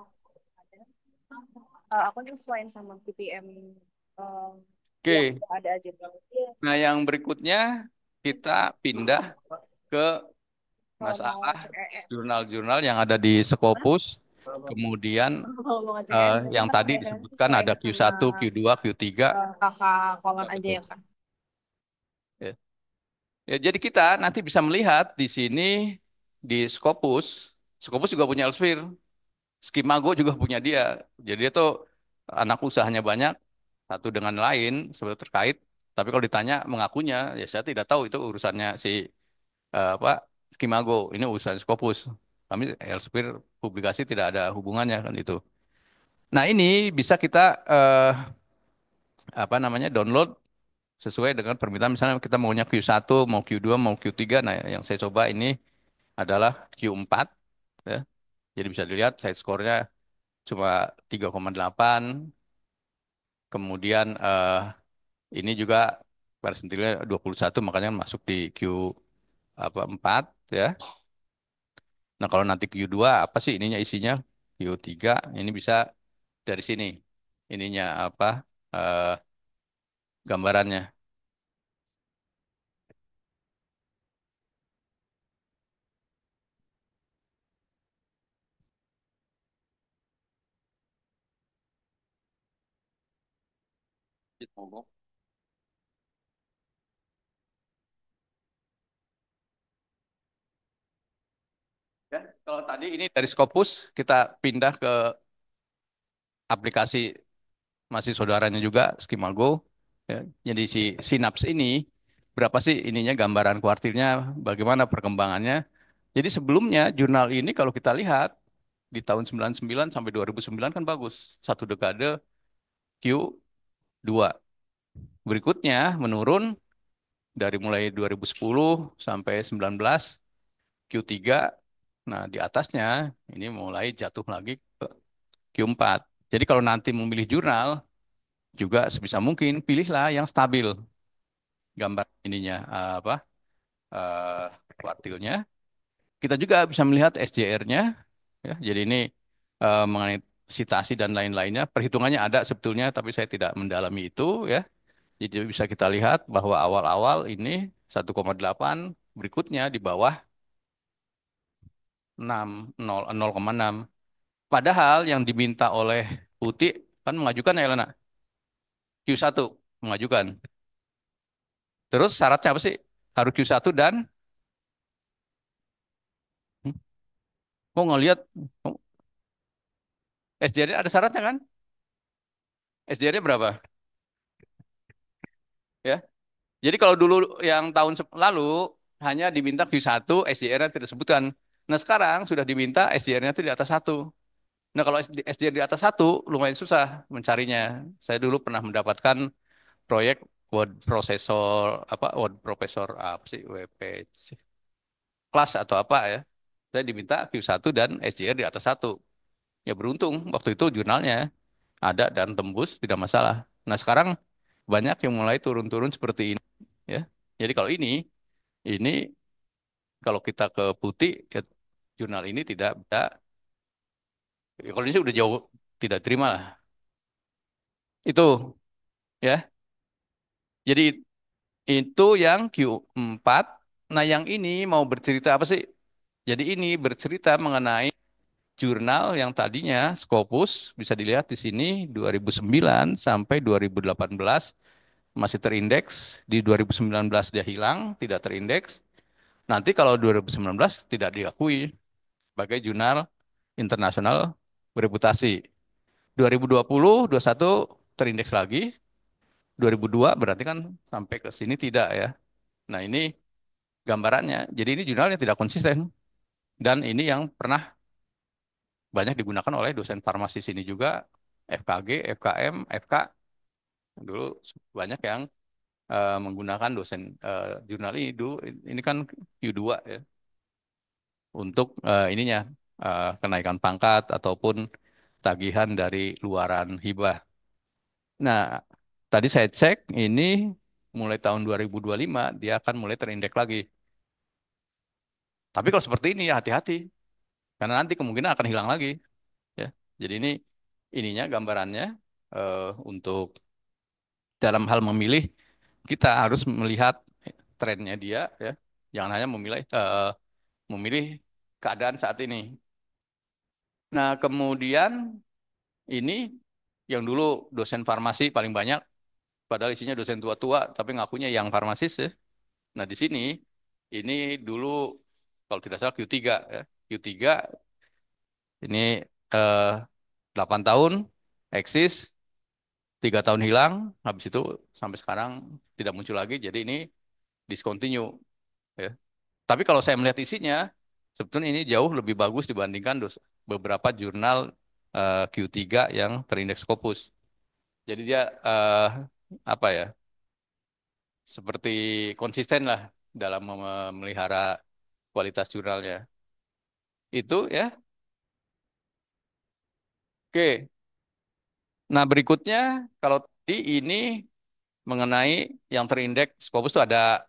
Aku nyesuaiin sama PPM yang
Oke,
ada aja.
nah yang berikutnya kita pindah ke
Kalau mau
masalah
ngecek
jurnal-jurnal yang ada di Scopus. Kemudian
kalau mau ngecek
yang
kita
tadi
pakai
disebutkan
sesuai
ada
sama
Q1, Q2, Q3.
kakak kolon
Ya,
aja
betul.
ya kak.
Ya. Ya, jadi kita nanti bisa melihat di sini di Scopus, Scopus juga punya Elsevier, Skimago juga punya dia. Jadi itu anak usahanya banyak, satu dengan lain sebetulnya terkait. Tapi kalau ditanya mengakunya, ya saya tidak tahu itu urusannya si apa Skimago. Ini urusan Scopus. Kami Elsevier publikasi tidak ada hubungannya kan itu. Nah ini bisa kita apa namanya download sesuai dengan permintaan. Misalnya kita maunya Q1, mau Q2, mau Q3. Nah yang saya coba ini adalah Q4 ya. Jadi bisa dilihat side score-nya cuma 3,8. Kemudian ini juga persentilnya 21 makanya masuk di Q apa 4 ya. Nah, kalau nanti Q2 apa sih ininya isinya? Q3 ini bisa dari sini. Ininya apa eh, gambarannya. Ya, kalau tadi ini dari Scopus kita pindah ke aplikasi masih saudaranya juga Skimago. Ya. Jadi si Synapse ini berapa sih ininya gambaran kuartilnya, bagaimana perkembangannya. Jadi sebelumnya jurnal ini kalau kita lihat di tahun 99 sampai 2009 kan bagus. Satu dekade Q2. Berikutnya menurun dari mulai 2010 sampai 19 Q3. Nah, di atasnya ini mulai jatuh lagi ke Q4. Jadi kalau nanti memilih jurnal juga sebisa mungkin pilihlah yang stabil gambar ininya apa eh, kuartilnya. Kita juga bisa melihat SJR-nya ya. Jadi ini mengenai sitasi dan lain-lainnya perhitungannya ada sebetulnya tapi saya tidak mendalami itu ya. Jadi bisa kita lihat bahwa awal-awal ini 1,8 berikutnya di bawah 6 0,6. Padahal yang diminta oleh putih kan mengajukan ya Elena. Q1 mengajukan. Terus syaratnya apa sih? Harus Q1 dan hmm, kok ngelihat oh, SDR ada syaratnya kan? SDR-nya berapa? Ya. Jadi kalau dulu yang tahun lalu hanya diminta Q1, SDR-nya tidak disebutkan. Nah sekarang sudah diminta SDR-nya itu di atas 1. Nah kalau SDR di atas 1 lumayan susah mencarinya. Saya dulu pernah mendapatkan proyek word processor apa word processor apa sih WP kelas atau apa ya. Saya diminta Q1 dan SDR di atas 1. Ya beruntung waktu itu jurnalnya ada dan tembus tidak masalah. Nah sekarang banyak yang mulai turun-turun seperti ini ya. Jadi kalau ini kalau kita ke putih ya, jurnal ini tidak bisa ya, kalau ini sih udah jauh tidak terima lah. Itu ya. Jadi itu yang Q4. Nah, yang ini mau bercerita apa sih? Jadi ini bercerita mengenai jurnal yang tadinya Scopus bisa dilihat di sini 2009 sampai 2018 masih terindeks, di 2019 dia hilang, tidak terindeks. Nanti kalau 2019 tidak diakui sebagai jurnal internasional bereputasi. 2020, 21 terindeks lagi, 2002 berarti kan sampai ke sini tidak ya. Nah, ini gambarannya. Jadi ini jurnalnya tidak konsisten dan ini yang pernah banyak digunakan oleh dosen farmasi sini juga, FKG, FKM, FK dulu banyak yang menggunakan dosen jurnal ini dulu. Ini kan Q2 ya untuk ininya kenaikan pangkat ataupun tagihan dari luaran hibah. Nah, tadi saya cek ini mulai tahun 2025 dia akan mulai terindeks lagi. Tapi kalau seperti ini ya hati-hati karena nanti kemungkinan akan hilang lagi ya. Jadi ini ininya gambarannya untuk dalam hal memilih kita harus melihat trennya dia ya. Jangan hanya memilih keadaan saat ini. Nah, kemudian ini yang dulu dosen farmasi paling banyak padahal isinya dosen tua-tua tapi ngakunya yang farmasis ya. Nah, di sini ini dulu kalau tidak salah Q3 ya. Q3 ini eh, 8 tahun eksis, 3 tahun hilang, habis itu sampai sekarang tidak muncul lagi. Jadi ini discontinue ya. Tapi kalau saya melihat isinya, sebetulnya ini jauh lebih bagus dibandingkan beberapa jurnal Q3 yang terindeks Scopus. Jadi dia apa ya, seperti konsisten lah dalam memelihara kualitas jurnalnya. Itu ya. Oke. Nah berikutnya kalau tadi ini mengenai yang terindeks Scopus itu ada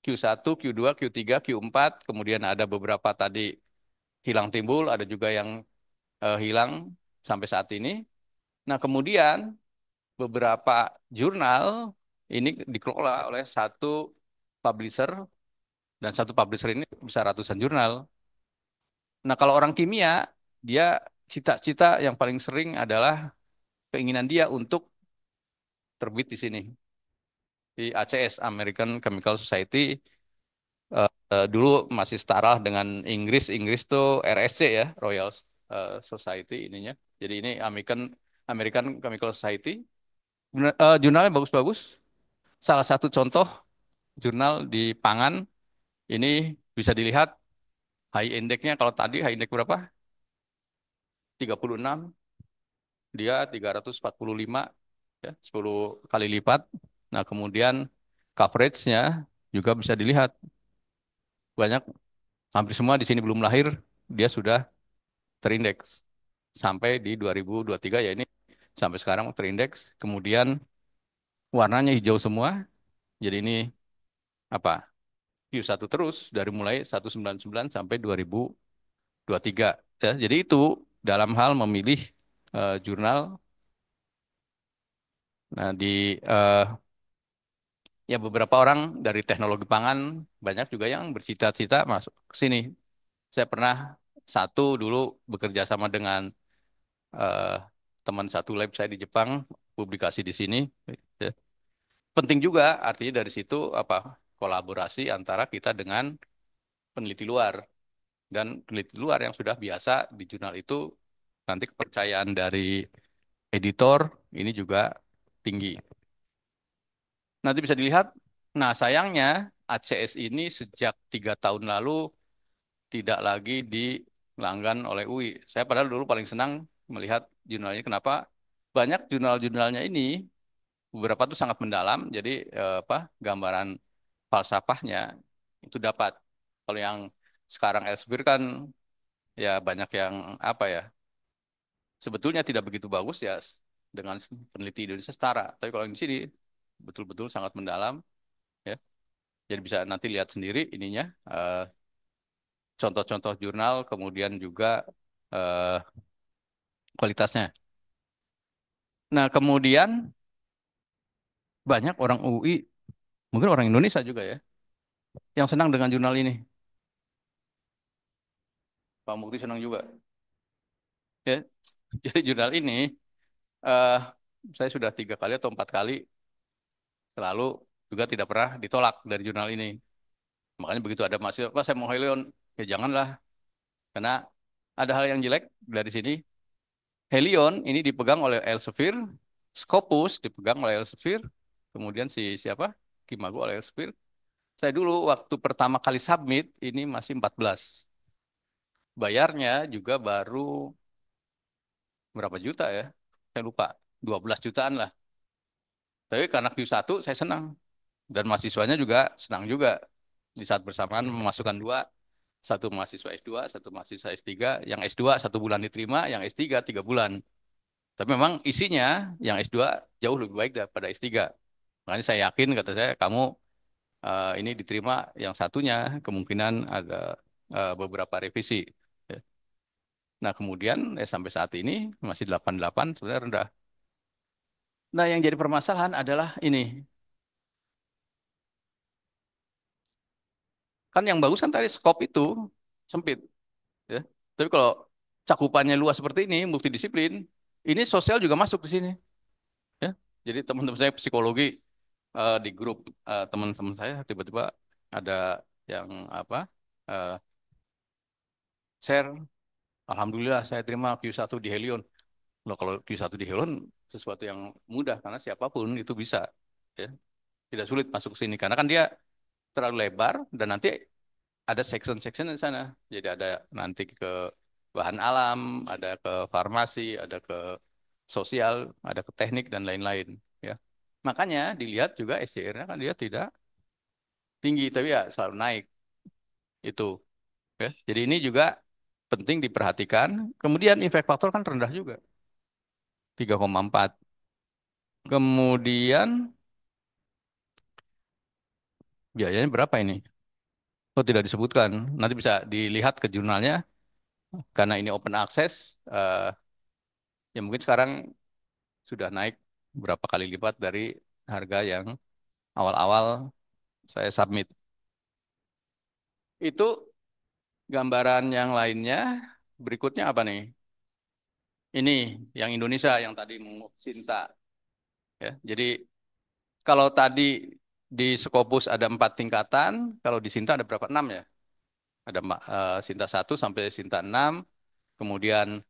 Q1, Q2, Q3, Q4, kemudian ada beberapa tadi hilang timbul, ada juga yang hilang sampai saat ini. Nah, kemudian beberapa jurnal ini dikelola oleh satu publisher dan satu publisher ini bisa ratusan jurnal. Nah, kalau orang kimia, dia cita-cita yang paling sering adalah keinginan dia untuk terbit di sini. Di ACS, American Chemical Society, dulu masih setara dengan Inggris. Inggris tuh RSC ya, Royal Society ininya. Jadi ini American Chemical Society. Jurnalnya bagus-bagus. Salah satu contoh jurnal di pangan ini bisa dilihat high indexnya kalau tadi high index berapa? 36, dia 345 ya, 10 kali lipat. Nah, kemudian coveragenya juga bisa dilihat banyak hampir semua di sini belum lahir dia sudah terindeks sampai di 2023 ya ini sampai sekarang terindeks. Kemudian warnanya hijau semua. Jadi ini apa? Q1 terus dari mulai 199 sampai 2023 ya. Jadi itu dalam hal memilih jurnal. Nah, ya beberapa orang dari teknologi pangan banyak juga yang bercita-cita masuk ke sini. Saya pernah satu dulu bekerja sama dengan eh, teman satu lab saya di Jepang publikasi di sini. Ya. Penting juga artinya dari situ apa kolaborasi antara kita dengan peneliti luar dan peneliti luar yang sudah biasa di jurnal itu nanti kepercayaan dari editor ini juga tinggi. Nanti bisa dilihat. Nah sayangnya ACS ini sejak 3 tahun lalu tidak lagi dilanggan oleh UI. Saya padahal dulu paling senang melihat jurnalnya. Kenapa? Banyak jurnal-jurnalnya ini beberapa tuh sangat mendalam. Jadi gambaran falsafahnya itu dapat. Kalau yang sekarang Elsevier kan ya banyak yang apa ya sebetulnya tidak begitu bagus ya dengan peneliti Indonesia setara. Tapi kalau yang di sini betul-betul sangat mendalam ya. Jadi bisa nanti lihat sendiri ininya contoh-contoh jurnal kemudian juga eh, kualitasnya. Nah, kemudian banyak orang UI, mungkin orang Indonesia juga ya, yang senang dengan jurnal ini. Pak Mukti senang juga. Ya, jadi jurnal ini eh, saya sudah 3 kali atau 4 kali selalu juga tidak pernah ditolak dari jurnal ini. Makanya begitu ada mahasiswa, Pak saya mau Helion, ya janganlah. Karena ada hal yang jelek dari sini. Helion ini dipegang oleh Elsevier, Scopus dipegang oleh Elsevier, kemudian siapa? Kimago oleh Elsevier. Saya dulu waktu pertama kali submit ini masih 14. Bayarnya juga baru berapa juta ya? Saya lupa, 12 jutaan lah. Tapi karena Q1 saya senang. Dan mahasiswanya juga senang juga. Di saat bersamaan memasukkan dua, satu mahasiswa S2, satu mahasiswa S3. Yang S2 1 bulan diterima, yang S3 3 bulan. Tapi memang isinya yang S2 jauh lebih baik daripada S3. Makanya saya yakin, kata saya, kamu ini diterima yang satunya, kemungkinan ada beberapa revisi. Ya. Nah kemudian sampai saat ini masih 88 sebenarnya rendah. Nah yang jadi permasalahan adalah ini. Kan yang bagus kan tadi skop itu sempit. Ya. Tapi kalau cakupannya luas seperti ini, multidisiplin, ini sosial juga masuk di sini. Ya. Jadi teman-teman saya psikologi di grup teman-teman saya tiba-tiba ada yang apa share, Alhamdulillah saya terima Q1 di Helion. Loh, kalau Q1 di Helion sesuatu yang mudah karena siapapun itu bisa. Ya. Tidak sulit masuk ke sini karena kan dia terlalu lebar dan nanti ada section-section di sana. Jadi ada nanti ke bahan alam, ada ke farmasi, ada ke sosial, ada ke teknik dan lain-lain. Ya. Makanya dilihat juga SCR-nya kan dia tidak tinggi, tapi ya selalu naik itu. Ya. Jadi ini juga penting diperhatikan. Kemudian impact faktor kan rendah juga, 3,4. Kemudian biayanya berapa ini? Oh tidak disebutkan. Nanti bisa dilihat ke jurnalnya. Karena ini open access, ya mungkin sekarang sudah naik berapa kali lipat dari harga yang awal-awal saya submit. Itu gambaran yang lainnya. Berikutnya apa nih? Ini yang Indonesia yang tadi Sinta. Ya, jadi kalau tadi di Scopus ada 4 tingkatan, kalau di Sinta ada berapa? 6 ya? Ada Sinta 1 sampai Sinta 6. Kemudian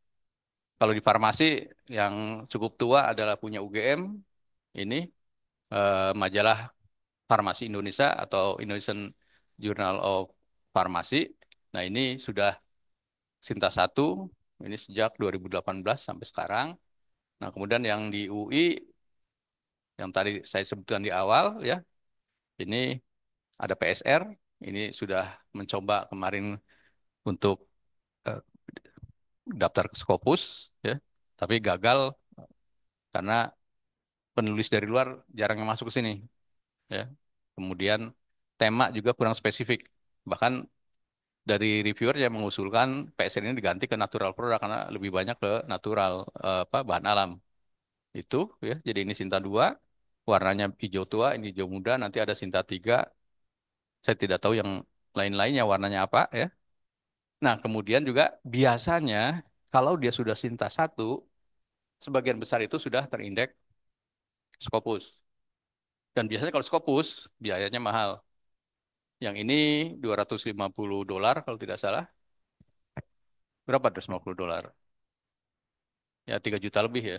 kalau di farmasi yang cukup tua adalah punya UGM. Ini majalah Farmasi Indonesia atau Indonesian Journal of Pharmacy. Nah, ini sudah Sinta 1, ini sejak 2018 sampai sekarang. Nah, kemudian yang di UI, yang tadi saya sebutkan di awal, ya, ini ada PSR, ini sudah mencoba kemarin untuk eh, daftar ke Scopus, ya, tapi gagal karena penulis dari luar jarang yang masuk ke sini, ya. Kemudian tema juga kurang spesifik, bahkan dari reviewer yang mengusulkan PSR ini diganti ke natural product karena lebih banyak ke natural bahan alam. Itu ya. Jadi ini Sinta 2, warnanya hijau tua, ini hijau muda, nanti ada Sinta 3. Saya tidak tahu yang lain-lainnya warnanya apa ya. Nah, kemudian juga biasanya kalau dia sudah Sinta 1 sebagian besar itu sudah terindeks Scopus. Dan biasanya kalau Scopus biayanya mahal. Yang ini $250 kalau tidak salah. Berapa $250? Ya 3 juta lebih ya.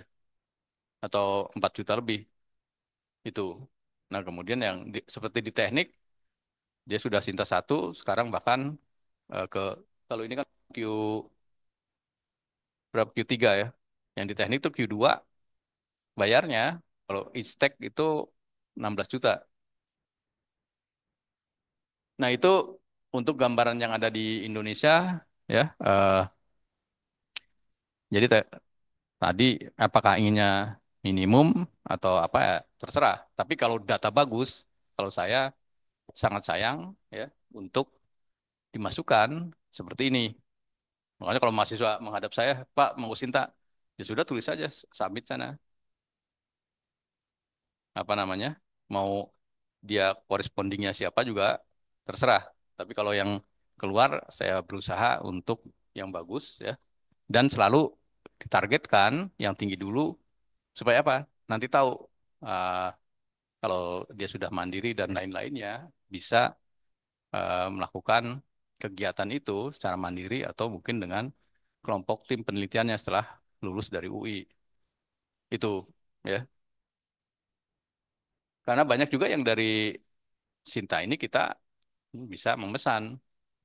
Atau 4 juta lebih itu. Nah kemudian yang seperti di teknik, dia sudah Sinta 1, sekarang bahkan ke, kalau ini kan berapa Q3 ya. Yang di teknik itu Q2 bayarnya, kalau Istek itu 16 juta. Nah itu untuk gambaran yang ada di Indonesia ya. Jadi tadi apakah inginnya minimum atau apa ya terserah. Tapi kalau data bagus, kalau saya sangat sayang ya untuk dimasukkan seperti ini. Makanya kalau mahasiswa menghadap saya, Pak mau Sinta, ya sudah tulis saja submit sana. Apa namanya? Mau dia correspondingnya siapa juga terserah. Tapi kalau yang keluar saya berusaha untuk yang bagus ya dan selalu ditargetkan yang tinggi dulu supaya apa? Nanti tahu uh, kalau dia sudah mandiri dan lain-lainnya bisa melakukan kegiatan itu secara mandiri atau mungkin dengan kelompok tim penelitiannya setelah lulus dari UI. Itu ya. Karena banyak juga yang dari Sinta ini kita bisa memesan.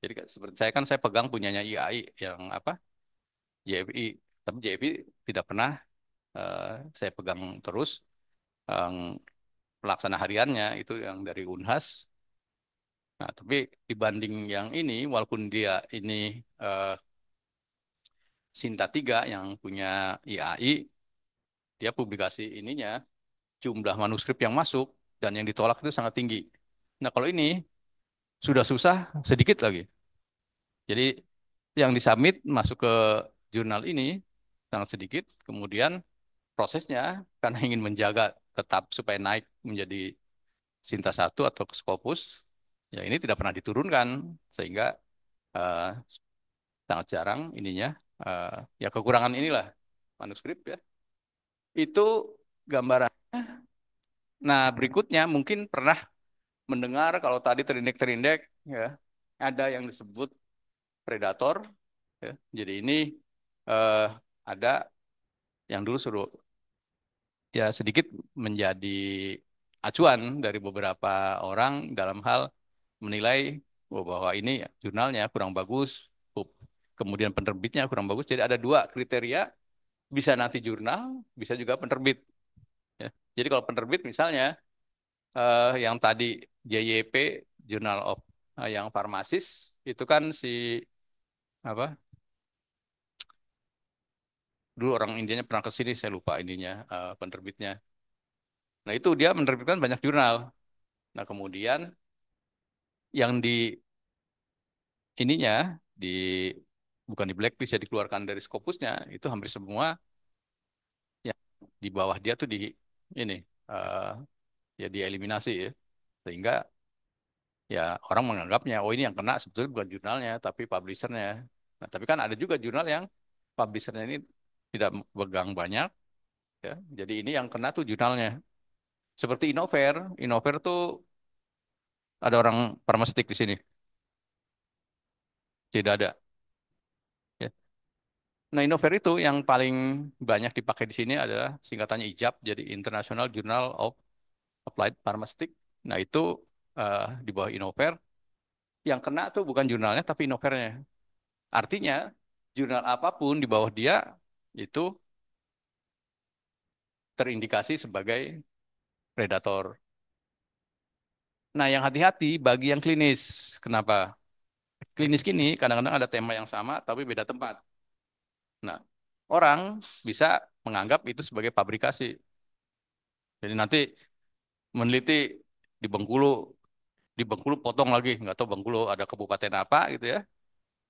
Jadi seperti saya pegang punyanya IAI yang apa? JFI. Tapi JFI tidak pernah eh, saya pegang terus. Yang pelaksana hariannya itu yang dari Unhas. Nah, tapi dibanding yang ini, walaupun dia ini eh, Sinta 3 yang punya IAI, dia publikasi ininya, jumlah manuskrip yang masuk dan yang ditolak itu sangat tinggi. Nah, kalau ini sudah susah, sedikit lagi. Jadi yang disubmit masuk ke jurnal ini sangat sedikit, kemudian prosesnya karena ingin menjaga tetap supaya naik menjadi Sinta 1 atau Scopus, ya ini tidak pernah diturunkan, sehingga eh, sangat jarang ininya. Ya kekurangan inilah manuskrip ya. Itu gambaran. Nah berikutnya mungkin pernah mendengar kalau tadi terindeks ya ada yang disebut predator ya. Jadi ini eh, ada yang dulu suruh ya sedikit menjadi acuan dari beberapa orang dalam hal menilai bahwa ini jurnalnya kurang bagus, kemudian penerbitnya kurang bagus. Jadi ada dua kriteria, bisa nanti jurnal, bisa juga penerbit. Ya. Jadi kalau penerbit misalnya yang tadi JYP Journal of yang farmasis itu kan si apa dulu orang Indianya pernah ke sini saya lupa ininya penerbitnya. Nah itu dia menerbitkan banyak jurnal. Nah kemudian yang di ininya di bukan di blacklist ya dikeluarkan dari Scopusnya itu hampir semua yang di bawah dia tuh di ini eh, ya dieliminasi ya sehingga ya orang menganggapnya oh ini yang kena sebetulnya bukan jurnalnya tapi publishernya. Nah tapi kan ada juga jurnal yang publishernya ini tidak pegang banyak ya jadi ini yang kena tuh jurnalnya seperti Innover. Innover tuh ada orang farmaseutik di sini tidak ada ya. Nah Innover itu yang paling banyak dipakai di sini adalah singkatannya IJAP jadi International Journal of Applied Pharmaceutics. Nah itu di bawah Innover yang kena tuh bukan jurnalnya tapi Innovernya. Artinya jurnal apapun di bawah dia itu terindikasi sebagai predator. Nah, yang hati-hati bagi yang klinis. Kenapa? Klinis gini kadang-kadang ada tema yang sama tapi beda tempat. Nah, orang bisa menganggap itu sebagai pabrikasi. Jadi nanti meneliti di Bengkulu, potong lagi, nggak tahu Bengkulu ada kabupaten apa gitu ya.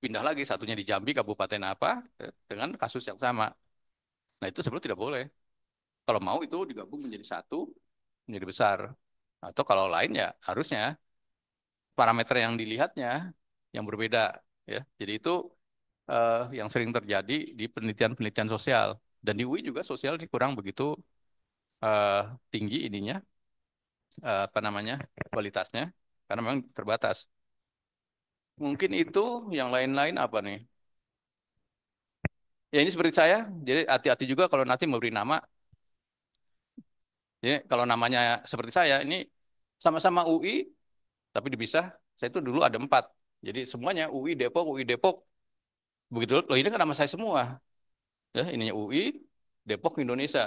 Pindah lagi satunya di Jambi kabupaten apa dengan kasus yang sama. Nah, itu sebetulnya tidak boleh. Kalau mau itu digabung menjadi satu, menjadi besar. Atau kalau lain ya harusnya parameter yang dilihatnya yang berbeda ya. Jadi itu yang sering terjadi di penelitian-penelitian sosial. Dan di UI juga sosial ini kurang begitu eh, tinggi ininya, apa namanya, kualitasnya, karena memang terbatas. Mungkin itu, yang lain-lain apa nih? Ya ini seperti saya, jadi hati-hati juga kalau nanti memberi nama. Jadi kalau namanya seperti saya, ini sama-sama UI, tapi dipisah. Saya itu dulu ada 4. Jadi semuanya UI Depok. Begitu loh, ini kan nama saya semua. Ya, ininya UI, Depok, Indonesia.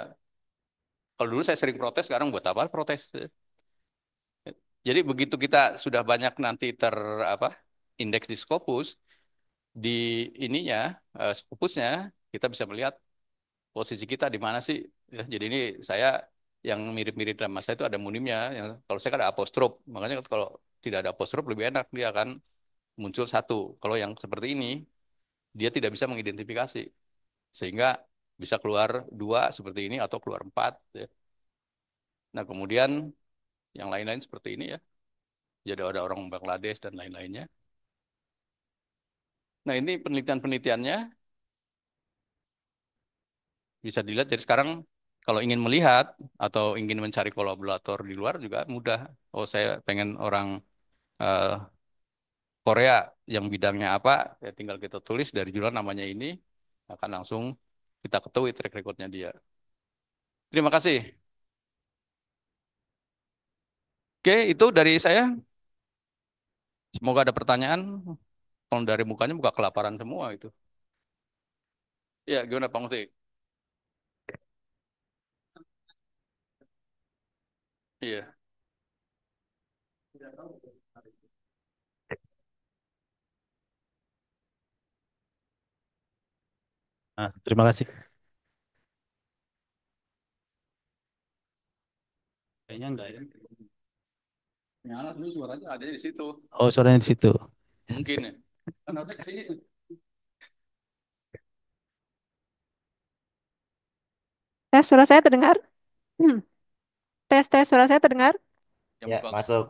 Kalau dulu saya sering protes, sekarang buat apa protes? Jadi begitu kita sudah banyak nanti apa indeks di Scopus, di ininya Scopusnya kita bisa melihat posisi kita di mana sih. Ya, jadi ini saya yang mirip-mirip sama saya itu ada munimnya. Yang kalau saya kan ada apostrof, makanya kalau tidak ada apostrof lebih enak, dia akan muncul satu. Kalau yang seperti ini dia tidak bisa mengidentifikasi, sehingga bisa keluar 2 seperti ini atau keluar 4. Ya. Nah kemudian yang lain-lain seperti ini ya. Jadi ada orang Bangladesh dan lain-lainnya. Nah ini penelitian-penelitiannya bisa dilihat. Jadi sekarang kalau ingin melihat atau ingin mencari kolaborator di luar juga mudah. Oh saya pengen orang eh, Korea yang bidangnya apa, ya tinggal kita tulis dari jurnal namanya ini, akan langsung kita ketahui track recordnya dia. Terima kasih. Oke, itu dari saya. Semoga ada pertanyaan. Kalau dari mukanya buka kelaparan semua itu. Ya, gimana Pak Muti? Iya.
Terima kasih. Kayaknya enggak ya.
Nyala dulu suaranya ada di situ.
Oh, suaranya di situ.
Mungkin ya. Kan ada di sini.
Tes suara saya terdengar? Tes suara saya terdengar?
Yang
Ya,
buka
masuk.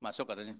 masuk katanya.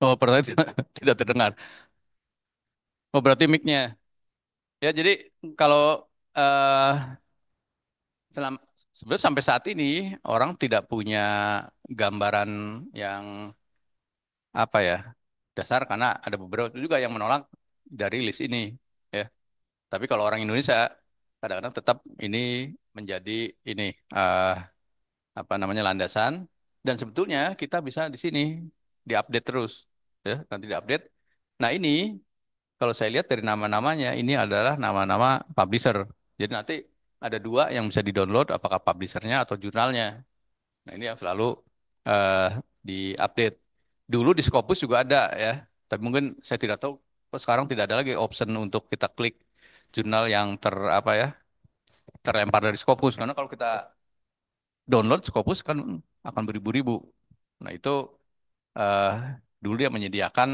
Oh, pertanyaan tidak terdengar. Oh, berarti mic-nya. Ya, jadi kalau eh sebenarnya sampai saat ini orang tidak punya gambaran yang apa ya dasar, karena ada beberapa juga yang menolak dari list ini. Ya, tapi kalau orang Indonesia kadang-kadang tetap ini menjadi ini eh, apa namanya landasan, dan sebetulnya kita bisa di sini diupdate terus, ya nanti diupdate. Nah ini kalau saya lihat dari nama-namanya ini adalah nama-nama publisher. Jadi nanti ada 2 yang bisa di-download, apakah publishernya atau jurnalnya. Nah ini yang selalu eh, di-update. Dulu di Scopus juga ada ya, tapi mungkin saya tidak tahu. Kok sekarang tidak ada lagi option untuk kita klik jurnal yang apa ya terlempar dari Scopus. Karena kalau kita download Scopus kan akan beribu-ribu. Nah itu eh, dulu dia menyediakan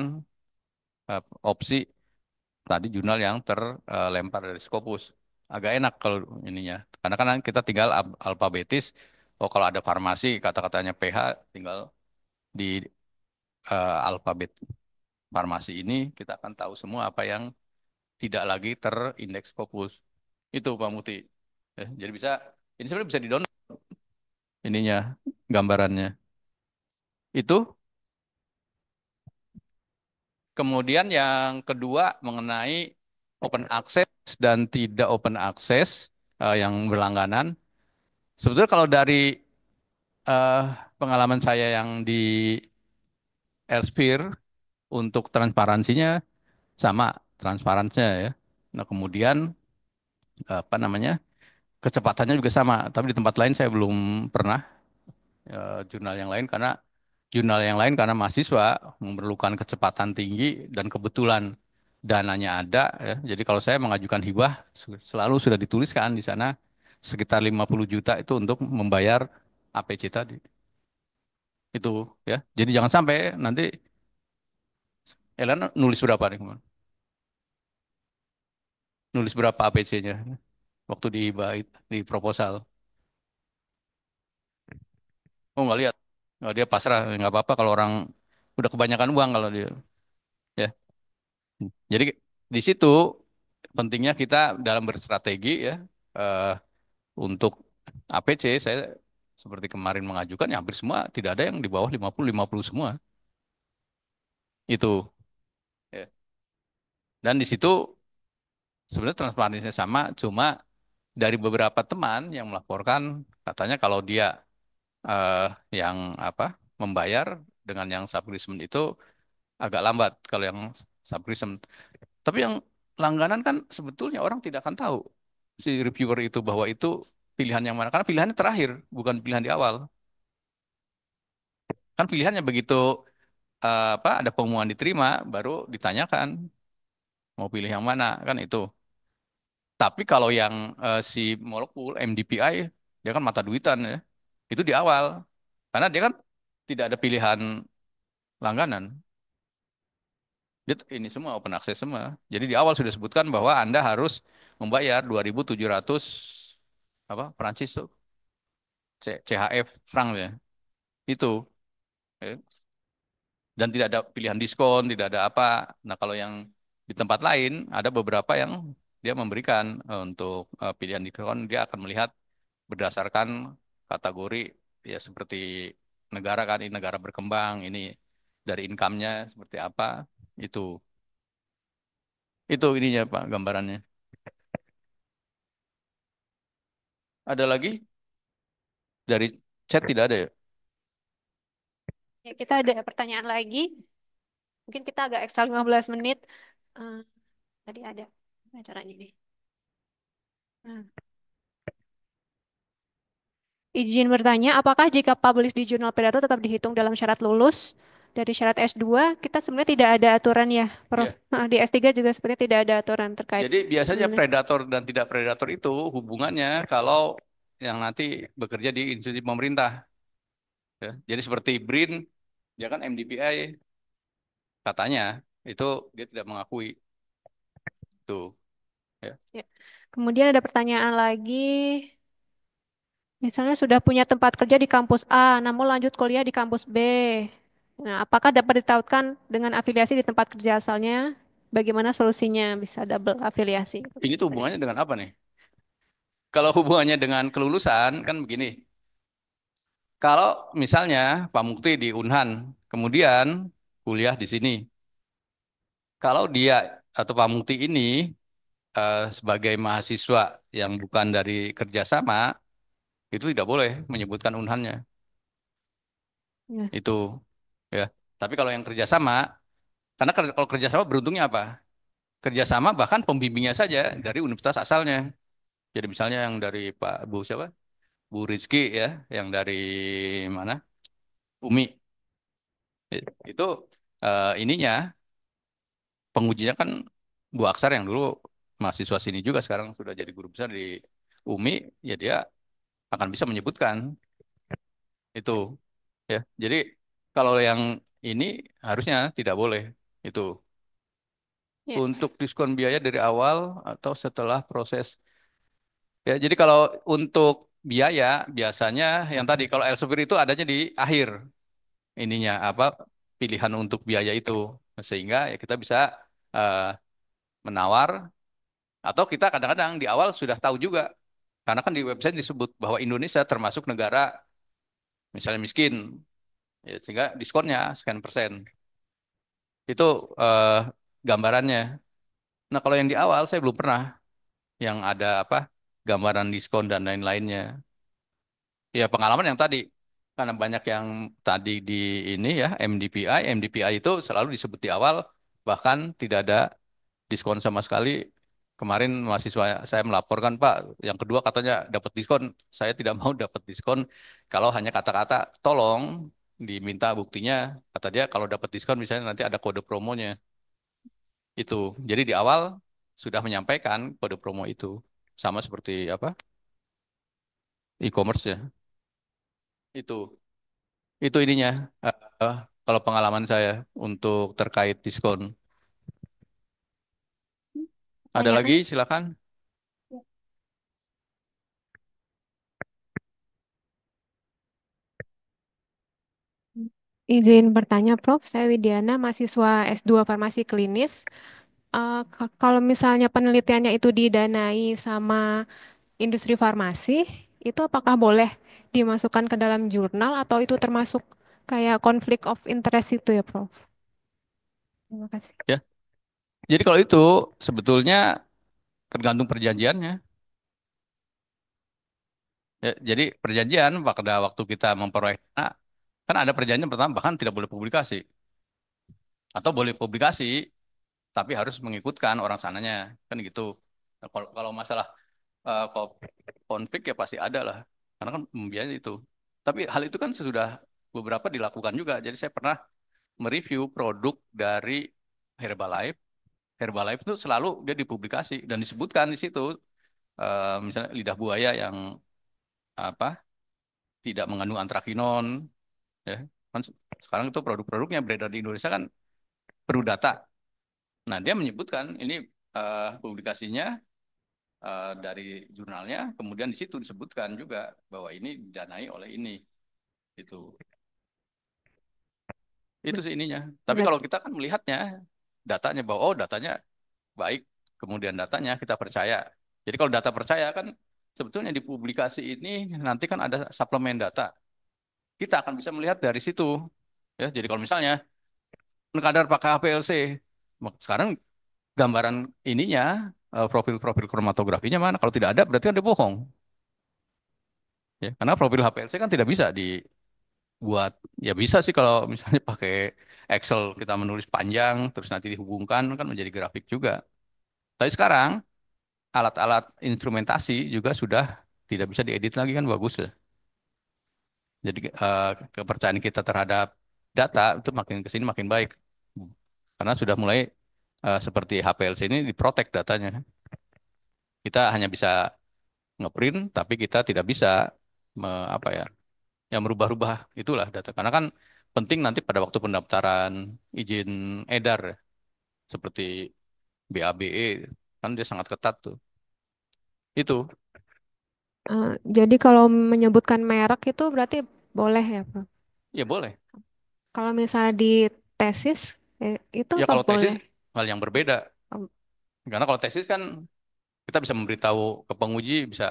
opsi tadi jurnal yang terlempar dari Scopus. Agak enak kalau ininya. Karena kan kita tinggal alfabetis. Oh kalau ada farmasi kata-katanya PH tinggal di alfabet farmasi ini kita akan tahu semua apa yang tidak lagi terindeks Scopus. Itu Pak Muti. Jadi bisa ini sebenarnya bisa di-download ininya gambarannya. Itu kemudian yang kedua mengenai open access dan tidak open access yang berlangganan. Sebetulnya kalau dari eh, pengalaman saya yang di Elsevier untuk transparansinya sama transparansinya ya. Nah, kemudian apa namanya? Kecepatannya juga sama, tapi di tempat lain saya belum pernah jurnal yang lain karena mahasiswa memerlukan kecepatan tinggi dan kebetulan dananya ada ya. Jadi kalau saya mengajukan hibah selalu sudah dituliskan di sana sekitar 50 juta itu untuk membayar APC tadi. Itu ya. Jadi jangan sampai nanti Elena nulis berapa nih kemarin? Nulis berapa APC-nya waktu di hibah di proposal. Oh nggak lihat. Oh, dia pasrah, nggak apa-apa kalau orang udah kebanyakan uang kalau dia. Ya. Jadi di situ pentingnya kita dalam berstrategi ya eh, untuk APC saya seperti kemarin mengajukan ya hampir semua tidak ada yang di bawah 50 semua. Itu ya. Dan di situ sebenarnya transparansinya sama cuma dari beberapa teman yang melaporkan katanya kalau dia eh, yang apa membayar dengan yang subscription itu agak lambat kalau yang subscription. Tapi yang langganan kan sebetulnya orang tidak akan tahu si reviewer itu bahwa itu pilihan yang mana. Karena pilihannya terakhir, bukan pilihan di awal. Kan pilihannya begitu apa ada pengumuman diterima, baru ditanyakan mau pilih yang mana kan itu. Tapi kalau yang si molekul MDPI, dia kan mata duitan ya. Itu di awal. Karena dia kan tidak ada pilihan langganan. Dia ini semua open access semua. Jadi di awal sudah disebutkan bahwa Anda harus membayar 2.700 apa Prancis tuh CHF franc ya. Itu ya. Dan tidak ada pilihan diskon, tidak ada apa. Nah, kalau yang di tempat lain ada beberapa yang dia memberikan untuk pilihan diskon dia akan melihat berdasarkan kategori ya seperti negara kan ini negara berkembang, ini dari income-nya seperti apa itu. Itu ininya Pak gambarannya. Ada lagi? Dari chat tidak ada ya?
Ya, kita ada pertanyaan lagi. Mungkin kita agak ekstra 15 menit. Eh, tadi ada acaranya nih. Nah. Izin bertanya, apakah jika publish di jurnal Predator tetap dihitung dalam syarat lulus? Dari syarat S2, kita sebenarnya tidak ada aturan ya, Prof.
Iya.
Nah, di S3 juga sepertinya tidak ada aturan terkait.
Jadi biasanya
mengenai-
predator dan tidak predator itu hubungannya kalau yang nanti bekerja di institusi pemerintah. Ya. Jadi seperti BRIN, dia kan MDPI katanya itu dia tidak mengakui itu. Ya.
Ya. Kemudian ada pertanyaan lagi. Misalnya sudah punya tempat kerja di kampus A, namun lanjut kuliah di kampus B. Nah, apakah dapat ditautkan dengan afiliasi di tempat kerja asalnya? Bagaimana solusinya bisa double afiliasi?
Ini tuh hubungannya dengan apa nih? Kalau hubungannya dengan kelulusan kan begini. Kalau misalnya Pak Mukti di Unhan, kemudian kuliah di sini. Kalau dia atau Pak Mukti ini sebagai mahasiswa yang bukan dari kerjasama, itu tidak boleh menyebutkan Unhannya.
Ya.
Itu ya. Tapi kalau yang kerjasama, karena kalau kerjasama beruntungnya apa? Kerjasama bahkan pembimbingnya saja dari universitas asalnya. Jadi misalnya yang dari Pak Bu siapa? Bu Rizky ya, yang dari mana? UMI. Itu ininya pengujinya kan Bu Aksar yang dulu mahasiswa sini juga sekarang sudah jadi guru besar di UMI, ya dia akan bisa menyebutkan itu ya. Jadi kalau yang ini harusnya tidak boleh itu.
Ya.
Untuk diskon biaya dari awal atau setelah proses. Ya, jadi kalau untuk biaya biasanya yang tadi kalau Elsevier itu adanya di akhir ininya apa pilihan untuk biaya itu sehingga ya kita bisa eh, menawar atau kita kadang-kadang di awal sudah tahu juga karena kan di website disebut bahwa Indonesia termasuk negara misalnya miskin ya, sehingga diskonnya sekian persen itu gambarannya. Nah kalau yang di awal saya belum pernah yang ada apa gambaran diskon dan lain-lainnya. Ya pengalaman yang tadi karena banyak yang tadi di ini ya MDPI itu selalu disebut di awal, bahkan tidak ada diskon sama sekali. Kemarin mahasiswa saya melaporkan, Pak, yang kedua katanya dapat diskon. Saya tidak mau dapat diskon kalau hanya kata-kata, tolong diminta buktinya. Kata dia kalau dapat diskon misalnya nanti ada kode promonya. Itu. Jadi di awal sudah menyampaikan kode promo itu. Sama seperti apa? E-commerce ya. Itu. Itu ininya. eh, Kalau pengalaman saya untuk terkait diskon. Ada
Pertanyaan?
lagi, silakan.
Izin bertanya, Prof. Saya Widiana, mahasiswa S2 Farmasi Klinis. Kalau misalnya penelitiannya itu didanai sama industri farmasi, itu apakah boleh dimasukkan ke dalam jurnal atau itu termasuk kayak konflik of interest itu ya, Prof? Terima kasih.
Ya. Jadi kalau itu sebetulnya tergantung perjanjiannya. Ya, jadi perjanjian pada waktu kita memperoleh dana, kan ada perjanjian pertama bahkan tidak boleh publikasi atau boleh publikasi tapi harus mengikutkan orang sananya kan gitu. Nah, kalau masalah konflik ya pasti ada lah karena kan membiayai itu. Tapi hal itu kan sesudah beberapa dilakukan juga. Jadi saya pernah mereview produk dari Herbalife. Herbalife itu selalu dia dipublikasi dan disebutkan di situ misalnya lidah buaya yang apa tidak mengandung antrakinon ya kan sekarang itu produk-produknya beredar di Indonesia kan perlu data. Nah dia menyebutkan ini publikasinya dari jurnalnya, kemudian di situ disebutkan juga bahwa ini didanai oleh ini itu sih ininya. Tapi kalau kita kan melihatnya datanya bahwa oh datanya baik, kemudian datanya kita percaya. Jadi kalau data percaya kan sebetulnya di publikasi ini nanti kan ada suplemen data. Kita akan bisa melihat dari situ. Ya, jadi kalau misalnya kadar pakai HPLC, sekarang gambaran ininya profil-profil kromatografinya mana? Kalau tidak ada berarti kan dia bohong. Ya, karena profil HPLC kan tidak bisa dibuat. Ya bisa sih kalau misalnya pakai Excel kita menulis panjang terus nanti dihubungkan kan menjadi grafik juga. Tapi sekarang alat-alat instrumentasi juga sudah tidak bisa diedit lagi kan bagus ya. Jadi kepercayaan kita terhadap data itu makin ke sini makin baik. Karena sudah mulai seperti HPLC ini diprotek datanya. Kita hanya bisa ngeprint tapi kita tidak bisa apa ya yang merubah-rubah itulah data. Karena kan penting nanti pada waktu pendaftaran izin edar ya, seperti BABE kan dia sangat ketat tuh. Itu
Jadi kalau menyebutkan merek itu berarti boleh ya, Prof?
ya boleh.
Kalau misalnya di tesis, itu
Ya
apa
kalau tesis
boleh?
hal yang berbeda. Karena kalau tesis kan kita bisa memberitahu ke penguji bisa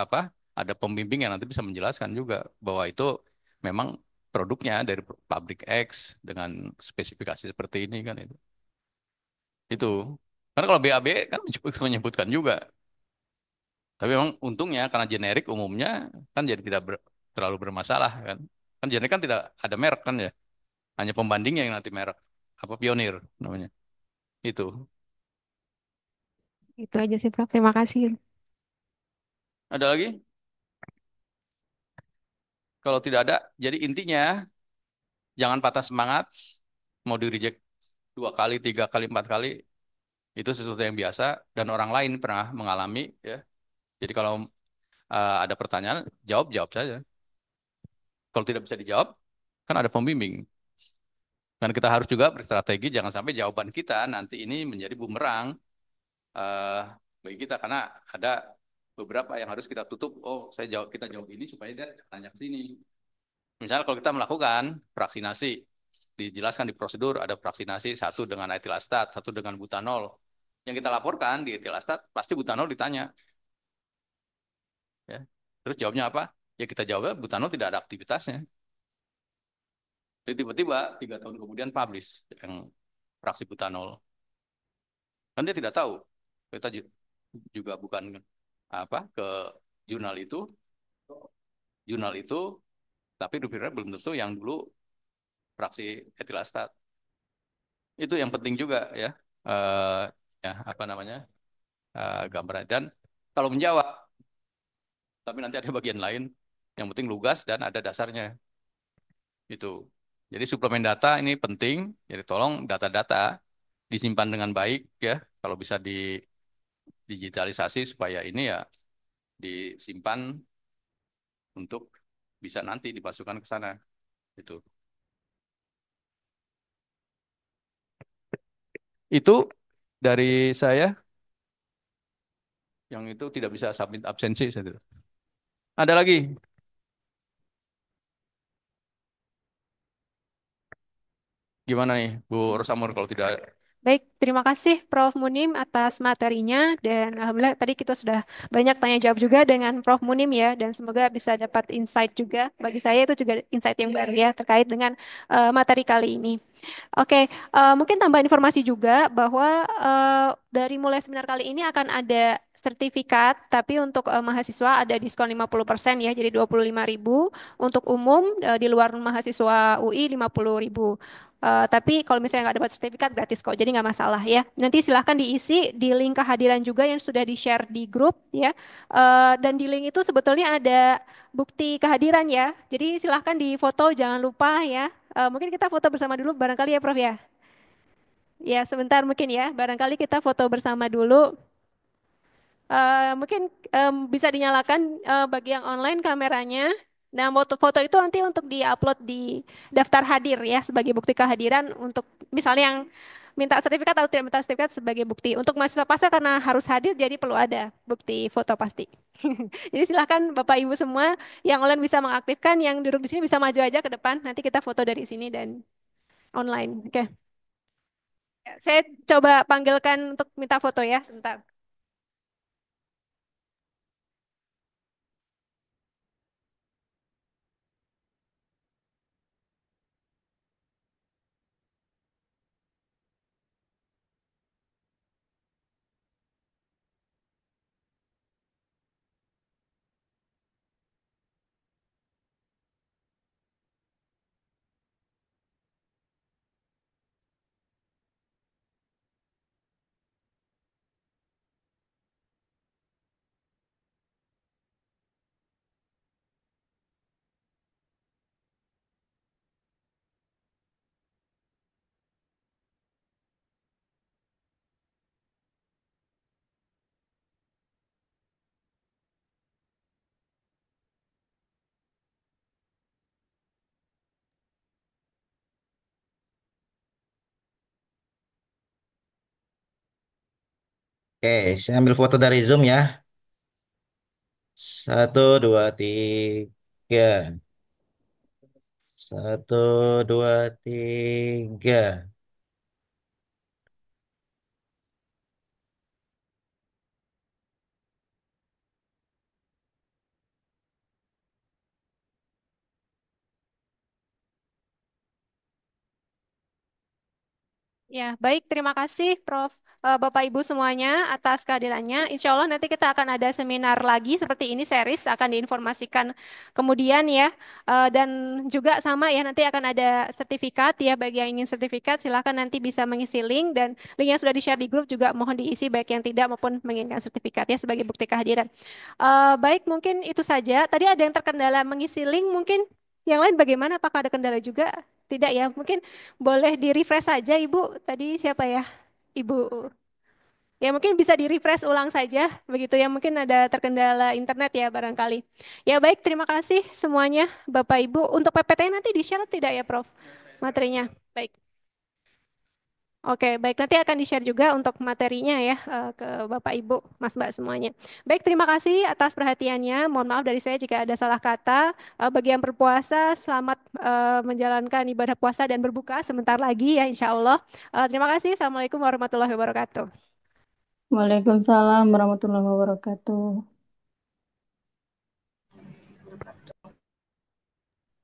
apa ada pembimbing yang nanti bisa menjelaskan juga bahwa itu memang produknya dari pabrik X dengan spesifikasi seperti ini kan itu karena kalau BAB kan menyebutkan juga tapi memang untungnya karena generik umumnya kan jadi tidak terlalu bermasalah kan kan generik kan tidak ada merek kan ya hanya pembandingnya yang nanti merek apa pionir namanya itu
Itu aja sih, Prof. Terima kasih.
ada lagi kalau tidak ada jadi intinya jangan patah semangat mau di reject 2 kali 3 kali 4 kali itu sesuatu yang biasa dan orang lain pernah mengalami ya jadi kalau ada pertanyaan jawab saja kalau tidak bisa dijawab kan ada pembimbing dan kita harus juga berstrategi jangan sampai jawaban kita nanti ini menjadi bumerang eh, bagi kita karena ada beberapa yang harus kita tutup oh kita jawab ini supaya dia tanya ke sini misalnya kalau kita melakukan vaksinasi dijelaskan di prosedur ada vaksinasi satu dengan etilastat satu dengan butanol yang kita laporkan di etilastat pasti butanol ditanya ya terus jawabnya apa ya kita jawabnya butanol tidak ada aktivitasnya jadi tiba-tiba 3 tahun kemudian publish yang fraksi butanol kan dia tidak tahu kita juga bukan apa ke jurnal itu Tapi dupilumab belum tentu yang dulu fraksi etil astat. Itu yang penting juga ya. Eh, ya apa namanya? Gambaran. Dan kalau menjawab, tapi nanti ada bagian lain, yang penting lugas dan ada dasarnya. Itu. Jadi suplemen data ini penting. Jadi tolong data-data disimpan dengan baik ya. Kalau bisa digitalisasi supaya ini ya disimpan untuk bisa nanti dimasukkan ke sana. Itu. Itu dari saya. Yang itu tidak bisa submit absensi. Ada lagi? Gimana nih, Bu Rosamur kalau tidak?
Baik, terima kasih Prof. Munim atas materinya dan alhamdulillah tadi kita sudah banyak tanya jawab juga dengan Prof. Munim ya dan semoga bisa dapat insight juga. Bagi saya itu juga insight yang baru ya terkait dengan materi kali ini. Oke, mungkin tambahan informasi juga bahwa dari mulai seminar kali ini akan ada sertifikat, tapi untuk mahasiswa ada diskon 50% ya, jadi 25.000. Untuk umum di luar mahasiswa UI 50.000. Tapi kalau misalnya nggak dapat sertifikat gratis kok, jadi nggak masalah ya. Nanti silahkan diisi di link kehadiran juga yang sudah di-share di grup ya. Dan di link itu sebetulnya ada bukti kehadiran ya. Jadi silahkan difoto, jangan lupa ya. Mungkin kita foto bersama dulu barangkali ya Prof ya. Ya sebentar mungkin ya, barangkali kita foto bersama dulu. Mungkin bisa dinyalakan bagi yang online kameranya. Nah, foto-foto itu nanti untuk diupload di daftar hadir ya sebagai bukti kehadiran untuk misalnya yang minta sertifikat atau tidak minta sertifikat sebagai bukti. Untuk mahasiswa pasca karena harus hadir jadi perlu ada bukti foto pasti. Jadi silakan Bapak Ibu semua yang online bisa mengaktifkan, yang duduk di sini bisa maju aja ke depan. Nanti kita foto dari sini dan online. Oke. Saya coba panggilkan untuk minta foto ya, sebentar.
Oke, saya ambil foto dari Zoom ya. 1, 2, 3. 1, 2, 3.
Ya, baik. Terima kasih, Prof. Bapak Ibu semuanya atas kehadirannya. Insya Allah nanti kita akan ada seminar lagi seperti ini, series akan diinformasikan kemudian ya. Dan juga sama ya, nanti akan ada sertifikat ya. Bagi yang ingin sertifikat, silahkan nanti bisa mengisi link dan link yang sudah di-share di grup juga mohon diisi baik yang tidak maupun menginginkan sertifikat ya sebagai bukti kehadiran. Baik, mungkin itu saja. Tadi ada yang terkendala mengisi link, mungkin yang lain bagaimana? Apakah ada kendala juga? Tidak ya, mungkin boleh di-refresh saja Ibu. Tadi siapa ya? Ibu. Ya mungkin bisa di-refresh ulang saja. Begitu ya, mungkin ada terkendala internet ya barangkali. Ya baik, terima kasih semuanya Bapak Ibu. Untuk PPT nanti di-share tidak ya Prof? Materinya. Baik. Oke, baik nanti akan di-share juga untuk materinya ya ke Bapak Ibu, Mas Mbak semuanya. Baik, terima kasih atas perhatiannya. Mohon maaf dari saya jika ada salah kata. Bagi yang berpuasa, selamat menjalankan ibadah puasa dan berbuka sebentar lagi ya insya Allah. Terima kasih. Assalamualaikum warahmatullahi wabarakatuh.
Waalaikumsalam warahmatullahi wabarakatuh.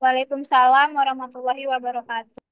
Waalaikumsalam warahmatullahi wabarakatuh.